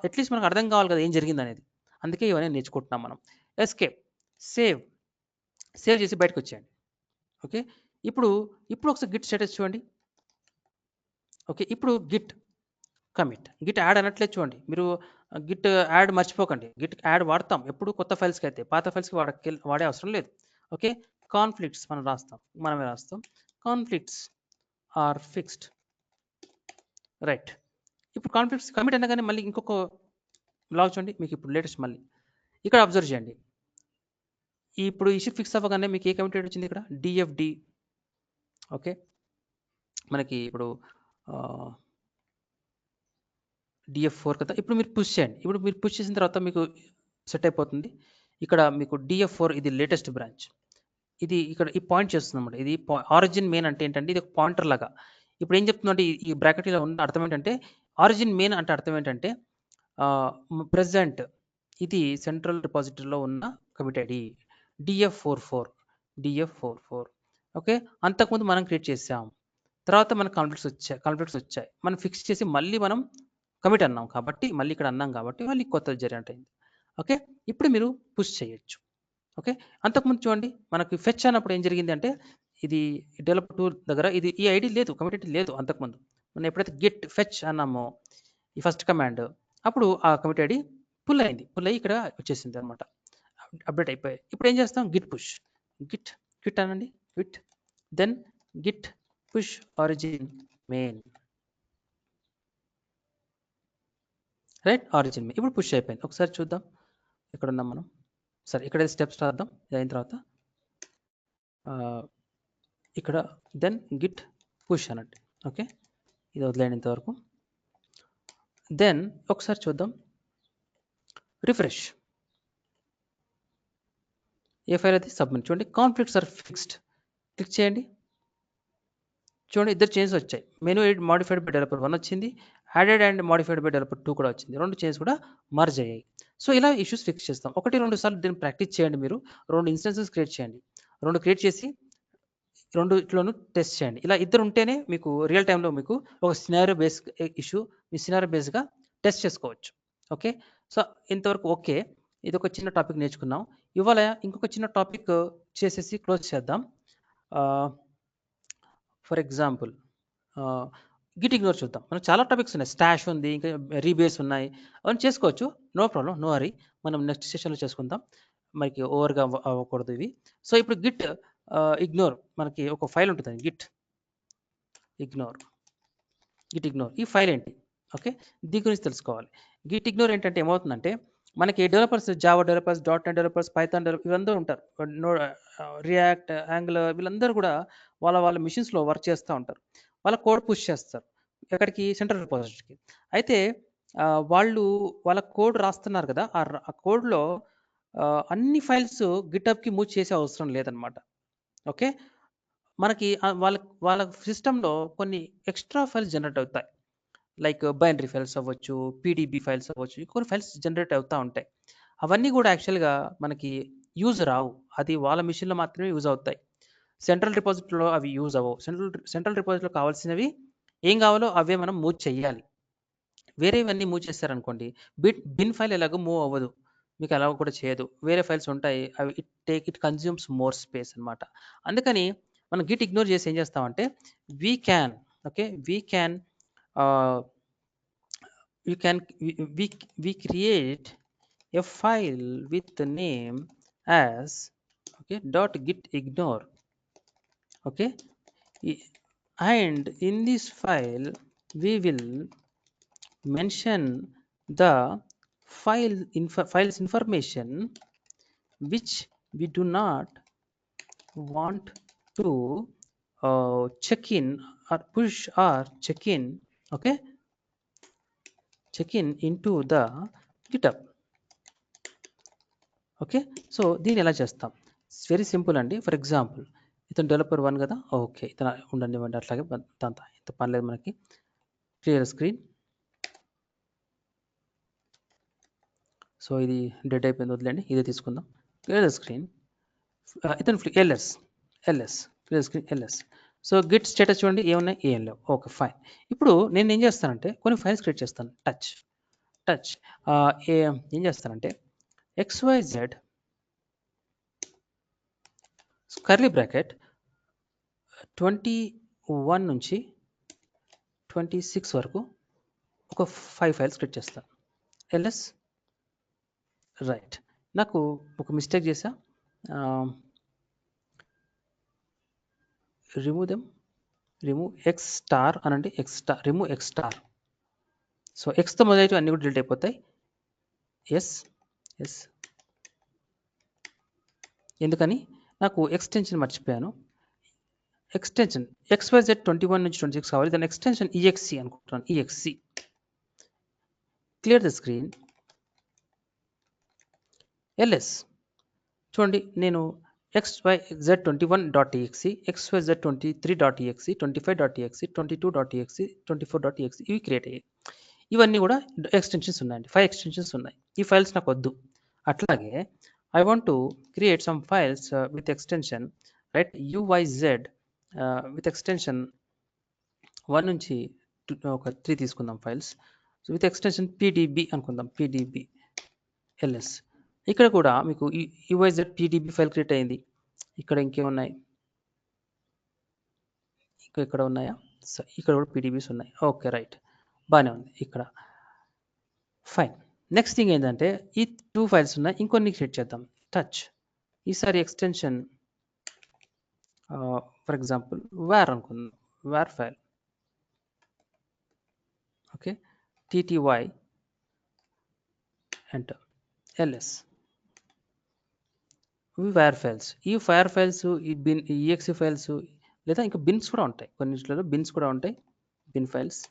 B: అట్‌లీస్ట్ మనకు అర్థం కావాలి కదా! ఏం జరిగిందనేది. అందుకే ఇవన్నీ నేర్చుకుంటున్నాం మనం. ఎస్కేప్, సేవ్ చేసి బయటకొచ్చేయండి. ఓకే. ఇప్పుడు ఒకసారి గిట్ స్టేటస్ చూడండి. ఓకే. ఇప్పుడు గిట్ కమిట్. గిట్ యాడ్ అనట్లేదు చూడండి. మీరు గిట్ యాడ్ మర్చిపోకండి. గిట్ యాడ్ వాడతాం. ఎప్పుడు కొత్త ఫైల్స్‌కి అయితే. పాత ఫైల్స్‌కి వాడే అవసరం లేదు. ఓకే. కాన్‌ఫ్లిక్ట్స్ మనం రాస్తాం. మనమే రాస్తాం. Conflicts are fixed. రైట్. ఇప్పుడు కాన్‌ఫ్లిక్ట్స్ కమిట్ అనగానే మళ్ళీ ఇంకొక లాగ్ చూడండి. మీకు ఇప్పుడు లేటెస్ట్ మళ్ళీ. ఇక్కడ అబ్జర్వ్ చేయండి. ఇప్పుడు ఇష్యూ ఫిక్స్ అవ్వగానే మీకు ఏ కమిటెడ్ వచ్చింది ఇక్కడ? డీఎఫ్‌డి. ఓకే. మనకి ఇప్పుడు DF4 కదా! ఇప్పుడు మీరు పుష్ చేయండి. ఇప్పుడు మీరు పుష్ చేసిన తర్వాత మీకు సెట్ అయిపోతుంది. ఇక్కడ మీకు DF4 ఇది లేటెస్ట్ బ్రాంచ్. ఇది ఇక్కడ ఈ పాయింట్ చేస్తుందన్నమాట. ఇది ఆరిజిన్ మెయిన్ అంటే ఏంటంటే ఇది ఒక పాయింటర్ లాగా. ఇప్పుడు ఏం చెప్తుందంటే ఈ బ్రాకెట్ ఇలా ఉన్న అర్థం ఏంటంటే ఆరిజిన్ మెయిన్ అంటే అర్థం ఏంటంటే ప్రెజెంట్ ఇది సెంట్రల్ రిపాజిటరీలో ఉన్న కమిట్ ఐడి DF44. ఓకే. అంతకుముందు మనం క్రియేట్ చేసాం. తర్వాత మనకు కాన్ఫ్లిక్ట్స్ వచ్చాయి. మనం ఫిక్స్ చేసి మళ్ళీ మనం కమిట్ అన్నాం కాబట్టి మళ్ళీ ఇక్కడ అన్నాం కాబట్టి మళ్ళీ కొత్తది జనరేట్ అయింది. ఓకే. ఇప్పుడు మీరు పుష్ చేయొచ్చు. ఓకే. అంతకుముందు చూడండి మనకి ఫెచ్ అన్నప్పుడు ఏం జరిగింది అంటే ఇది డెవలపర్ 2 దగ్గర ఈ ఐడి లేదు, కమిట్ లేదు అంతకుముందు. మనం ఎప్పుడైతే గిట్ ఫెచ్ అన్నామో ఈ ఫస్ట్ కమాండ్ అప్పుడు ఆ కమిట్ ఐడి పుల్ అయ్యి ఇక్కడ వచ్చేసింది అనమాట. అప్డేట్ అయిపోయాయి. ఇప్పుడు ఏం చేస్తాం? Git push. గిట్ అనండి. Then git push origin main. Right. Origin main. ఇప్పుడు పుష్ అయిపోయింది. ఒకసారి చూద్దాం. ఎక్కడున్నాం మనం? సరే ఇక్కడ స్టెప్స్ రాద్దాం. ఇది అయిన తర్వాత ఇక్కడ దెన్ గిట్ పుష్ అనండి. ఓకే. ఇది వదిలేయండి ఇంతవరకు. దెన్ ఒకసారి చూద్దాం. రిఫ్రెష్. ఏ ఫైల్ అయితే సబ్మిట్. చూడండి కాన్ఫ్లిక్ట్స్ ఆర్ ఫిక్స్డ్. క్లిక్ చేయండి. చూడండి ఇద్దరు చేంజెస్ వచ్చాయి. Menu edit modified by developer 1 వచ్చింది. Added and modified by developer 2 కూడా వచ్చింది. 2 చేంజెస్ కూడా మర్జ్ అయ్యాయి. సో ఇలా ఇష్యూస్ ఫిక్స్ చేస్తాం. 1-2 సార్లు దీన్ని ప్రాక్టీస్ చేయండి మీరు. 2 ఇన్స్టెన్సెస్ క్రియేట్ చేయండి. 2 క్రియేట్ చేసి 2 టెస్ట్ చేయండి. ఇలా ఇద్దరు ఉంటేనే మీకు రియల్ టైంలో మీకు ఒక సినారియో బేస్ ఇష్యూ మీ సినారియో బేస్‌గా టెస్ట్ చేసుకోవచ్చు. ఓకే. సో ఇంతవరకు ఓకే. ఇది ఒక చిన్న టాపిక్ నేర్చుకున్నాం. ఇవాళ ఇంకొక చిన్న టాపిక్ చేసేసి క్లోజ్ చేద్దాం. ఫర్ ఎగ్జాంపుల్ గిట్ ఇగ్నోర్ చూద్దాం. మనకు చాలా టాపిక్స్ ఉన్నాయి. స్టాష్ ఉంది, ఇంకా రీబేస్ ఉన్నాయి. అవన్నీ చేసుకోవచ్చు. No problem, no worry. మనం నెక్స్ట్ సెషన్‌లో చేసుకుందాం. మనకి ఓవర్‌గా అవ్వకూడదు ఇవి. సో ఇప్పుడు గిట్ ఇగ్నోర్ మనకి ఒక ఫైల్ ఉంటుంది. Git ignore. ఈ ఫైల్ ఏంటి? ఓకే. దీని గురించి తెలుసుకోవాలి. గిట్ ఇగ్నోర్ ఏంటంటే ఏమవుతుందంటే మనకి developers, Java developers, .NET developers, Python developers వీళ్ళందరూ ఉంటారు. రియాక్ట్, యాంగులర్ వీళ్ళందరూ కూడా వాళ్ళ మెషిన్స్‌లో వర్క్ చేస్తూ ఉంటారు. వాళ్ళ కోడ్ పుష్ చేస్తారు. ఎక్కడికి? సెంట్రల్ రిపాజిటరీకి. అయితే వాళ్ళు వాళ్ళ కోడ్ రాస్తున్నారు కదా! ఆ కోడ్‌లో అన్ని ఫైల్స్ గిట్‌హబ్‌కి మూవ్ చేసే అవసరం లేదనమాట. ఓకే. మనకి వాళ్ళ సిస్టమ్‌లో కొన్ని ఎక్స్‌ట్రా ఫైల్స్ జనరేట్ అవుతాయి. లైక్ బైనరీ ఫైల్స్ అవ్వచ్చు, పీడీబీ ఫైల్స్ అవ్వచ్చు. కొన్ని ఫైల్స్ జనరేట్ అవుతా ఉంటాయి. అవన్నీ కూడా యాక్చువల్‌గా మనకి యూజ్ రావు. అది వాళ్ళ మెషిన్‌లో మాత్రమే యూజ్ అవుతాయి. సెంట్రల్ రిపాజిటరీలో అవి యూజ్ అవ్వవు. సెంట్రల్ రిపాజిటరీలో కావాల్సినవి ఏం కావాలో అవే మనం మూవ్ చేయాలి. వేరేవన్నీ మూవ్ చేశారనుకోండి, బిన్ ఫైల్ ఎలాగో మూవ్ అవ్వదు. మీకు అలా కూడా చేయదు. వేరే ఫైల్స్ ఉంటాయి. అవి ఇట్ కన్జ్యూమ్స్ మోర్ స్పేస్ అన్నమాట. అందుకని మనం గిట్ ఇగ్నోర్ చేసి ఏం చేస్తామంటే we can we can you can we create a file with the name as dot git ignore. And in this file we will mention the file's information which we do not want to check in or push or check in into the GitHub. So దీన్ని ఎలా చేస్తాం? It's very simple అండి. For example ఇతను developer 1 కదా, okay ఇతను ఉండండి అట్లాగే దాంతో ఇంత పనిలేదు మనకి. Clear screen. సో ఇది డెడ్ అయిపోయింది, వదిలేండి, ఇదే తీసుకుందాం. Clear screen. ఇతను LS clear screen LS. So git status చూడండి, ఏమున్నాయి, ఏం లేవు. Okay fine. ఇప్పుడు నేను ఏం చేస్తానంటే కొన్ని ఫైల్స్ క్రియేట్ చేస్తాను. టచ్ ఏం చేస్తానంటే XYZ కర్లీ బ్రాకెట్ 21 నుంచి 26 వరకు ఒక 5 ఫైల్స్ క్రియేట్ చేస్తాను. LS right. నాకు ఒక మిస్టేక్ చేసా, రిమూవ్ ఎక్స్ స్టార్ అనండి, రిమూవ్ ఎక్స్ స్టార్. సో ఎక్స్తో మొదలైతే అన్నీ కూడా డిలీట్ అయిపోతాయి. ఎస్ ఎందుకని నాకు ఎక్స్టెన్షన్ మర్చిపోయాను. ఎక్స్టెన్షన్ XYZ 21 నుంచి 26 కావాలి, దాని ఎక్స్టెన్షన్ EXE అనుకుంటున్నాను. EXE. Clear the screen. LS చూడండి, నేను XYZ21.exe, XYZ23.exe, 25.exe, 22.exe, 24.exe ఇవి క్రియేట్ అయ్యాయి. ఇవన్నీ కూడా ఎక్స్టెన్షన్స్ ఉన్నాయండి. 5 ఎక్స్టెన్షన్స్ ఉన్నాయి. ఈ ఫైల్స్ నాకు వద్దు. అట్లాగే I want to create some files with extension, right? UYZ with extension 1 నుంచి ఒక 3 తీసుకుందాం files. So with extension PDB అనుకుందాం, PDB LS. ఇక్కడ కూడా మీకు UYZ PDB ఫైల్ క్రియేట్ అయింది. ఇక్కడ ఇంకేమున్నాయి, ఇక్కడ ఉన్నాయా? సో ఇక్కడ కూడా PDBs ఉన్నాయి. ఓకే రైట్, బాగానే ఉంది ఇక్కడ. ఫైన్. నెక్స్ట్ థింగ్ ఏంటంటే ఈ 2 ఫైల్స్ ఉన్నాయి, ఇంకొన్ని క్రియేట్ చేద్దాం. టచ్ ఈసారి ఎక్స్టెన్షన్ ఫర్ ఎగ్జాంపుల్ వేర్ అనుకుందాం, war file. Okay TTY enter LS. ఇవి వేర్ ఫైల్స్. ఈ ఫైర్ ఫైల్స్, ఈ బిన్ EXE ఫైల్స్, లేదా ఇంకా బిన్స్ కూడా ఉంటాయి, కొన్నిట్లలో బిన్స్ కూడా ఉంటాయి. Bin files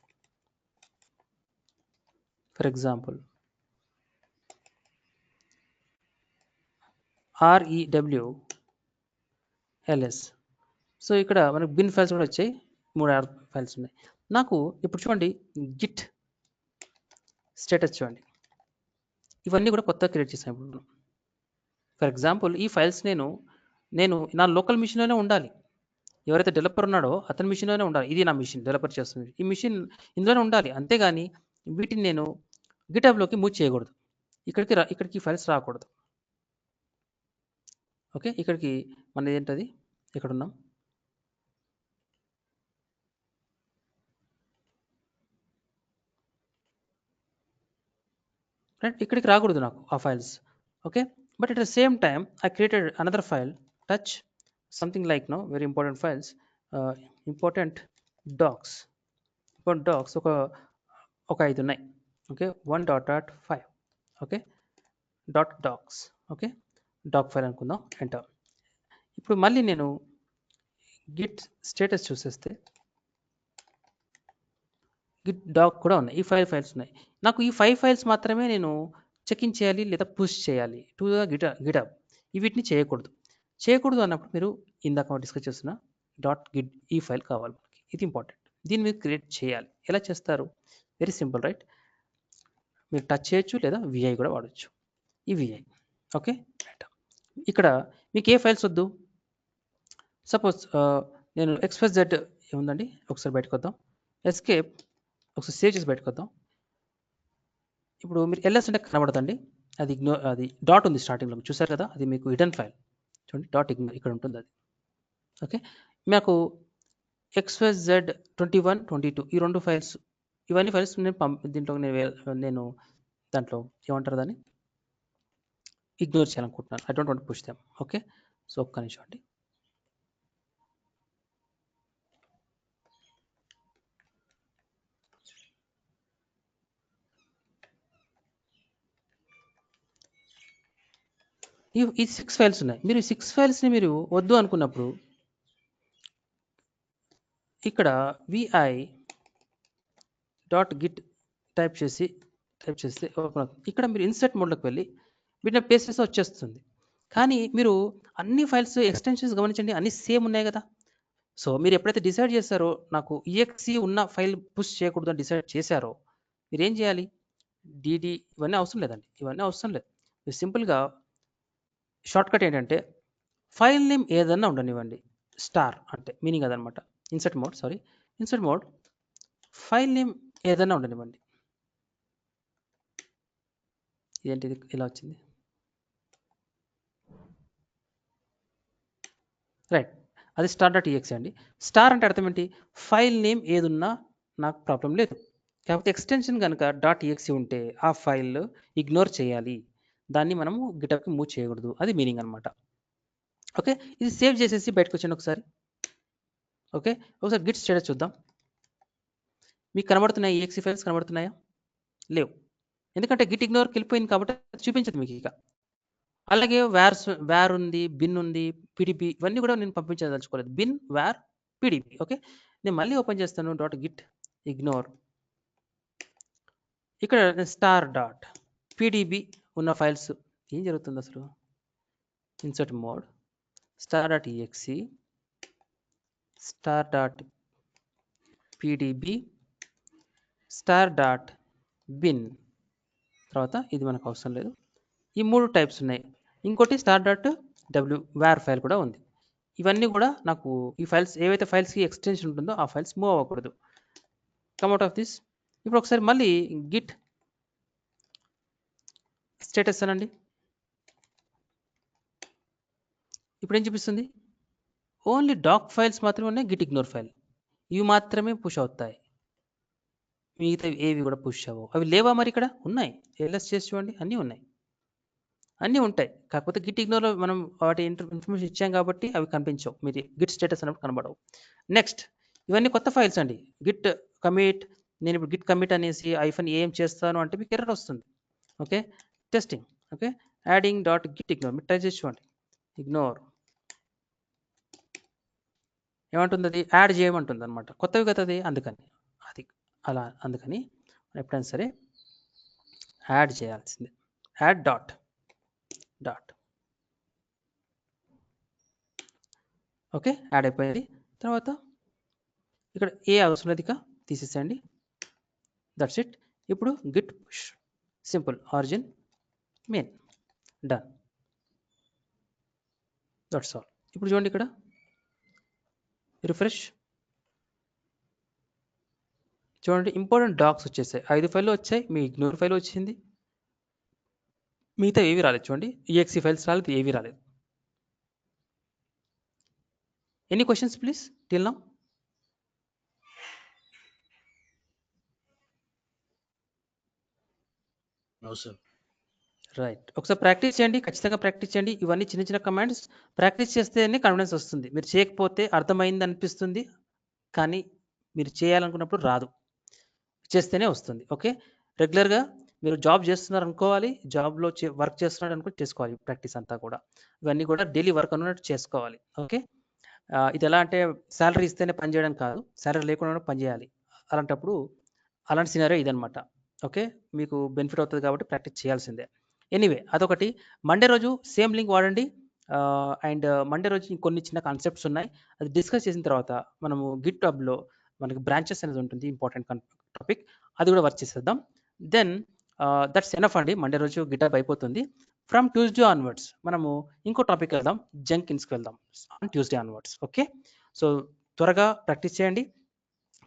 B: for example REWLS. So ఇక్కడ మనకు బిన్ ఫైల్స్ కూడా వచ్చాయి, 3 ఫైల్స్ ఉన్నాయి. నాకు ఇప్పుడు చూడండి గిట్ స్టేటస్ చూడండి, ఇవన్నీ కూడా కొత్తగా క్రియేట్ చేసాను ఇప్పుడు. ఫర్ ఎగ్జాంపుల్ ఈ ఫైల్స్ నేను నా లోకల్ మిషన్లోనే ఉండాలి. ఎవరైతే డెవలపర్ ఉన్నాడో అతని మిషన్లోనే ఉండాలి. ఇది నా మిషన్, డెవలపర్ చేస్తుంది, ఈ మిషన్ ఇందులోనే ఉండాలి. అంతేగాని వీటిని నేను గిటబ్లోకి మూవ్ చేయకూడదు. ఇక్కడికి ఫైల్స్ రాకూడదు. ఓకే ఇక్కడికి మనది ఏంటది, ఇక్కడ ఉన్నాం. రైట్, ఇక్కడికి రాకూడదు నాకు ఆ files. Okay but at the same time I created another file, touch something like very important files, important docs ఒక 5 ఉన్నాయి. Okay 1.5 okay .docs. Okay doc file అనుకుందాం, ఎంటర్. ఇప్పుడు మళ్ళీ నేను గిట్ స్టేటస్ చూసేస్తే గిట్ డాక్ కూడా ఉన్నాయి. ఈ 5 ఫైల్స్ ఉన్నాయి. నాకు ఈ 5 ఫైల్స్ మాత్రమే నేను చెక్ ఇన్ చేయాలి లేదా పుష్ చేయాలి టు ద గిటబ్. వీటిని చేయకూడదు అన్నప్పుడు మీరు ఇందాక డిస్కస్ చేస్తున్న .git ఈ ఫైల్ కావాలి మనకి. ఇది ఇంపార్టెంట్. దీన్ని మీరు క్రియేట్ చేయాలి. ఎలా చేస్తారు? Very simple right. మీరు టచ్ చేయొచ్చు లేదా VI కూడా వాడచ్చు. ఈ VI ఓకే రైట్. ఇక్కడ మీకు ఏ ఫైల్స్ వద్దు? సపోజ్ నేను XYZ ఏముందండి, ఒకసారి బయటకు వద్దాం, ఎస్కేప్, ఒకసారి సేవ్ చేసి బయటకు వద్దాం. ఇప్పుడు మీరు ఎల్ఎస్ అంటే కనబడదండి, అది డాట్ ఉంది స్టార్టింగ్లో చూసారు కదా, అది మీకు హిడెన్ ఫైల్. చూడండి డాట్ ఇగ్నోర్ ఇక్కడ ఉంటుంది అది. ఓకే, మాకు XYZ 21 22 ఈ 2 ఫైల్స్, ఇవన్నీ ఫైల్స్ దీంట్లో నేను దాంట్లో ఏమంటారు దాన్ని ఇగ్నోర్ చేయాలనుకుంటున్నాను. I don't want push them. Okay, so ఒక్క నిమిషం అండి. ఈ 6 ఫైల్స్ ఉన్నాయి. మీరు ఈ 6 ఫైల్స్ని మీరు వద్దు అనుకున్నప్పుడు ఇక్కడ vi.git టైప్ చేస్తే ఓపెన్ అవుతుంది. ఇక్కడ మీరు ఇన్సర్ట్ మోడ్లోకి వెళ్ళి వీటిని పేస్ట్ చేస్తే వచ్చేస్తుంది. కానీ మీరు అన్ని ఫైల్స్ ఎక్స్టెన్షన్స్ గమనించండి, అన్ని సేమ్ ఉన్నాయి కదా. సో మీరు ఎప్పుడైతే డిసైడ్ చేశారో నాకు exe ఉన్న ఫైల్ పుష్ చేయకూడదు అని డిసైడ్ చేశారో మీరు ఏం చేయాలి, డిడి ఇవన్నీ అవసరం లేదండి, ఇవన్నీ అవసరం లేదు. మీరు సింపుల్గా షార్ట్కట్ ఏంటంటే ఫైల్ నేమ్ ఏదన్నా ఉండనివ్వండి, స్టార్ అంటే మీనింగ్ అదనమాట. ఇన్సర్ట్ మోడ్ ఫైల్ నేమ్ ఏదన్నా ఉండనివ్వండి. ఇదేంటిది ఇలా వచ్చింది, రైట్, అది star.exe అండి. స్టార్ అంటే అర్థం ఏంటి, ఫైల్ నేమ్ ఏదున్నా నాకు ప్రాబ్లం లేదు, కాకపోతే ఎక్స్టెన్షన్ కనుక .exe ఉంటే ఆ ఫైల్ ఇగ్నోర్ చేయాలి, దాన్ని మనము గిటప్కి మూవ్ చేయకూడదు, అది మీనింగ్ అనమాట. ఓకే, ఇది సేవ్ చేసేసి బయటకు వచ్చాను ఒకసారి. ఓకే, ఒకసారి గిట్ స్టేటస్ చూద్దాం. మీకు కనబడుతున్నాయి exe ఫైల్స్ కనబడుతున్నాయా? లేవు, ఎందుకంటే గిట్ ఇగ్నోర్కి వెళ్ళిపోయింది కాబట్టి చూపించదు మీకు ఇక. అలాగే వేర్ ఉంది, బిన్ ఉంది, పిడిపి, ఇవన్నీ కూడా నేను పంపించదలుచుకోలేదు. Bin, where, PDP. ఓకే, నేను మళ్ళీ ఓపెన్ చేస్తాను .git ignore. ఇక్కడ star.pdb ఉన్న ఫైల్స్ ఏం జరుగుతుంది అసలు, insert mode star.exe star.pdb star.bin, తర్వాత ఇది మనకు అవసరం లేదు. ఈ 3 టైప్స్ ఉన్నాయి. ఇంకోటి star.w వేర్ ఫైల్ కూడా ఉంది. ఇవన్నీ కూడా నాకు ఈ ఫైల్స్ ఏవైతే ఫైల్స్కి ఎక్స్టెన్షన్ ఉంటుందో ఆ ఫైల్స్ మూవ్ అవ్వకూడదు. Come out of this. ఇప్పుడు ఒకసారి మళ్ళీ గిట్ స్టేటస్ అనండి. ఇప్పుడు ఏం చూపిస్తుంది, ఓన్లీ డాక్ ఫైల్స్ మాత్రమే ఉన్నాయి, గిట్ ఇగ్నోర్ ఫైల్ ఇవి మాత్రమే పుష్ అవుతాయి, మిగతా ఏవి కూడా పుష్ అవ్వవు. అవి లేవా మరి, ఇక్కడ ఉన్నాయి, ఎల్ఎస్ చేసి చూడండి, అన్నీ ఉన్నాయి, అన్నీ ఉంటాయి. కాకపోతే గిట్ ఇగ్నోర్లో మనం వాటి ఇన్ఫర్మేషన్ ఇచ్చాం కాబట్టి అవి కనిపించవు, మీరు గిట్ స్టేటస్ అన్నప్పుడు కనబడవు. నెక్స్ట్, ఇవన్నీ కొత్త ఫైల్స్ అండి. గిట్ కమిట్, నేను ఇప్పుడు గిట్ కమిట్ అనేసి -am చేస్తాను అంటే మీకు ఎర్రర్ వస్తుంది. Okay, testing. ఓకే, యాడింగ్.git ignore మీరు ట్రై చేసి చూడండి. ఇగ్నోర్ ఏమంటుంది, అది యాడ్ చేయమంటుంది అనమాట, కొత్తవి కదా అది, అందుకని అది అలా, అందుకని ఎప్పుడైనా సరే యాడ్ చేయాల్సిందే. యాడ్ డాట్ ఓకే, యాడ్ అయిపోయింది. తర్వాత ఇక్కడ ఏ అవసరం లేదు, ఇక తీసేసేయండి, దట్స్ ఇట్. ఇప్పుడు Git push, simple, origin main, done, that's all. ఇప్పుడు చూడండి ఇక్కడ రిఫ్రెష్, చూడండి ఇంపార్టెంట్ డాక్స్ వచ్చేసాయి, 5 ఫైళ్ళు వచ్చాయి, మీ ఇగ్నోర్ ఫైల్ వచ్చింది, మిగతా ఏవి రాలేదు. చూడండి exe ఫైల్స్ రాలేదు, ఏవి రాలేదు. Any questions please till now?
D: No sir.
B: Right, ఒకసారి ప్రాక్టీస్ చేయండి, ఖచ్చితంగా ప్రాక్టీస్ చేయండి. ఇవన్నీ చిన్న చిన్న కమాండ్స్ ప్రాక్టీస్ చేస్తేనే కాన్ఫిడెన్స్ వస్తుంది. మీరు చేయకపోతే అర్థమైంది అనిపిస్తుంది, కానీ మీరు చేయాలనుకున్నప్పుడు రాదు, చేస్తేనే వస్తుంది. ఓకే, రెగ్యులర్గా మీరు జాబ్ చేస్తున్నారు అనుకోవాలి, జాబ్లో వర్క్ చేస్తున్నారు అనుకో చేసుకోవాలి, ప్రాక్టీస్ అంతా కూడా ఇవన్నీ కూడా డైలీ వర్క్ అన్నట్టు చేసుకోవాలి. ఓకే, ఇది ఎలా అంటే శాలరీ ఇస్తేనే పని చేయడం కాదు, శాలరీ లేకుండా పని చేయాలి. అలాంటప్పుడు అలాంటి సినారియో ఇదనమాట. ఓకే, మీకు బెనిఫిట్ అవుతుంది కాబట్టి ప్రాక్టీస్ చేయాల్సిందే. ఎనీవే, అదొకటి. మండే రోజు సేమ్ లింక్ వాడండి. అండ్ మండే రోజు కొన్ని చిన్న కాన్సెప్ట్స్ ఉన్నాయి, అది డిస్కస్ చేసిన తర్వాత మనము గిట్ హబ్లో మనకి బ్రాంచెస్ అనేది ఉంటుంది, ఇంపార్టెంట్ టాపిక్, అది కూడా వర్క్ చేసేద్దాం. దెన్ దట్స్ ఎనఫ్ అండి, మండే రోజు గిట్ హబ్ అయిపోతుంది. ఫ్రమ్ ట్యూస్డే ఆన్వర్డ్స్ మనము ఇంకో టాపిక్ వెళ్దాం, జెంకిన్స్కి వెళ్దాం on Tuesday onwards. Okay, so త్వరగా ప్రాక్టీస్ చేయండి,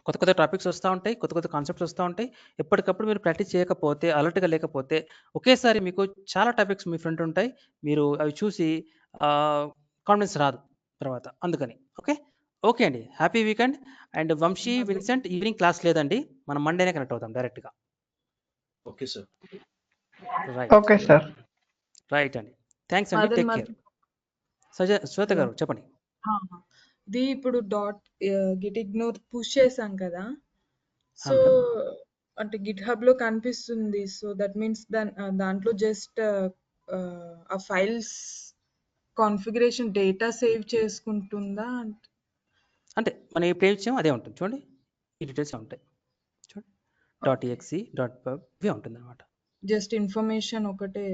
B: కొత్త కొత్త టాపిక్స్ వస్తూ ఉంటాయి, కొత్త కొత్త కాన్సెప్ట్స్ వస్తూ ఉంటాయి. ఎప్పటికప్పుడు మీరు ప్రాక్టీస్ చేయకపోతే, అలర్ట్గా లేకపోతే ఒకేసారి మీకు చాలా టాపిక్స్ మీ ఫ్రంట్ ఉంటాయి. మీరు అవి చూసి కాన్ఫిడెన్స్ రాదు తర్వాత, అందుకని. ఓకే అండి, happy weekend. And Vamshi, Vincent, evening class లేదండి, మనం మండేనే కనెక్ట్ అవుతాం డైరెక్ట్గా.
D: Okay sir.
C: Okay sir.
B: Right అండి, థ్యాంక్స్ అండి, టేక్ కేర్. శ్వేత గారు చెప్పండి.
E: ఇది ఇప్పుడు గిట్ ఇగ్నోర్ పుష్ చేసాం కదా, సో అంటే గిట్ హబ్ లో కనిపిస్తుంది. సో దట్ మీన్స్ దాంట్లో జస్ట్ ఆ ఫైల్స్ కాన్ఫిగరేషన్ డేటా సేవ్ చేసుకుంటుందా?
B: అంటే మనం ఏ పేజ్ ఇచ్చామో అదే ఉంటుంది చూడండి, ఈ డీటెయిల్స్ ఉంటాయి చూడండి. .exe .pub ఉంటుంది అనమాట.
E: జస్ట్ ఇన్ఫర్మేషన్ ఒకటే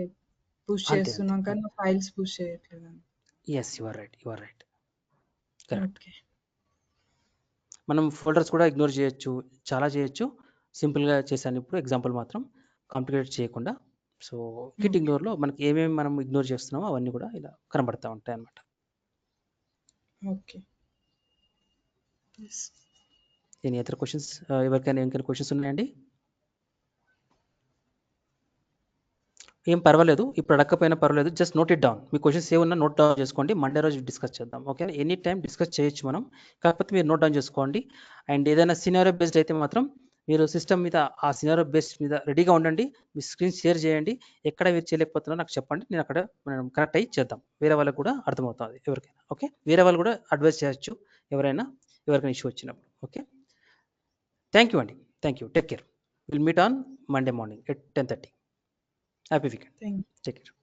E: పుష్ చేస్తున్నాం కానీ ఫైల్స్ పుష్ చేయట్లేదు.
B: Yes, you are right. Correct.
E: Okay,
B: మనం ఫోల్డర్స్ కూడా ఇగ్నోర్ చేయొచ్చు, చాలా చేయొచ్చు. సింపుల్గా చేశాను ఇప్పుడు ఎగ్జాంపుల్ మాత్రం, కాంప్లికేట్ చేయకుండా. సో గిట్ ఇగ్నోర్లో మనకి ఏమేమి మనం ఇగ్నోర్ చేస్తున్నామో అవన్నీ కూడా ఇలా కనబడతా ఉంటాయి అన్నమాట.
E: ఓకే.
B: Any other questions? ఎవరికైనా ఇంకైనా క్వశ్చన్స్ ఉన్నాయండి? ఏం పర్వాలేదు, ఇప్పుడు అడగకపోయినా పర్వాలేదు, just note it down. Me questions ఏమన్నా నోట్ డౌన్ చేసుకోండి, మండే రోజు డిస్కస్ చేద్దాం. ఓకే, ఎనీ టైం డిస్కస్ చేయొచ్చు మనం, కాకపోతే మీరు నోట్ డౌన్ చేసుకోండి. అండ్ ఏదైనా సినారియో బేస్డ్ అయితే మాత్రం మీరు సిస్టమ్ మీద ఆ సినారియో బేస్డ్ మీద రెడీగా ఉండండి. మీ స్క్రీన్ షేర్ చేయండి. ఎక్కడ మీరు చేయలేకపోతున్నారో నాకు చెప్పండి, నేను అక్కడ మనం కరెక్ట్ అయ్యి చేద్దాం. వేరే వాళ్ళకి కూడా అర్థమవుతుంది ఎవరికైనా. ఓకే, వేరే వాళ్ళు కూడా అడ్వైస్ చేయొచ్చు ఎవరైనా ఇష్యూ వచ్చినప్పుడు. ఓకే, థ్యాంక్ యూ అండి, thank you, take care. Will meet on Monday morning at 10:30. Happy weekend.
E: Thank you.
B: Take care.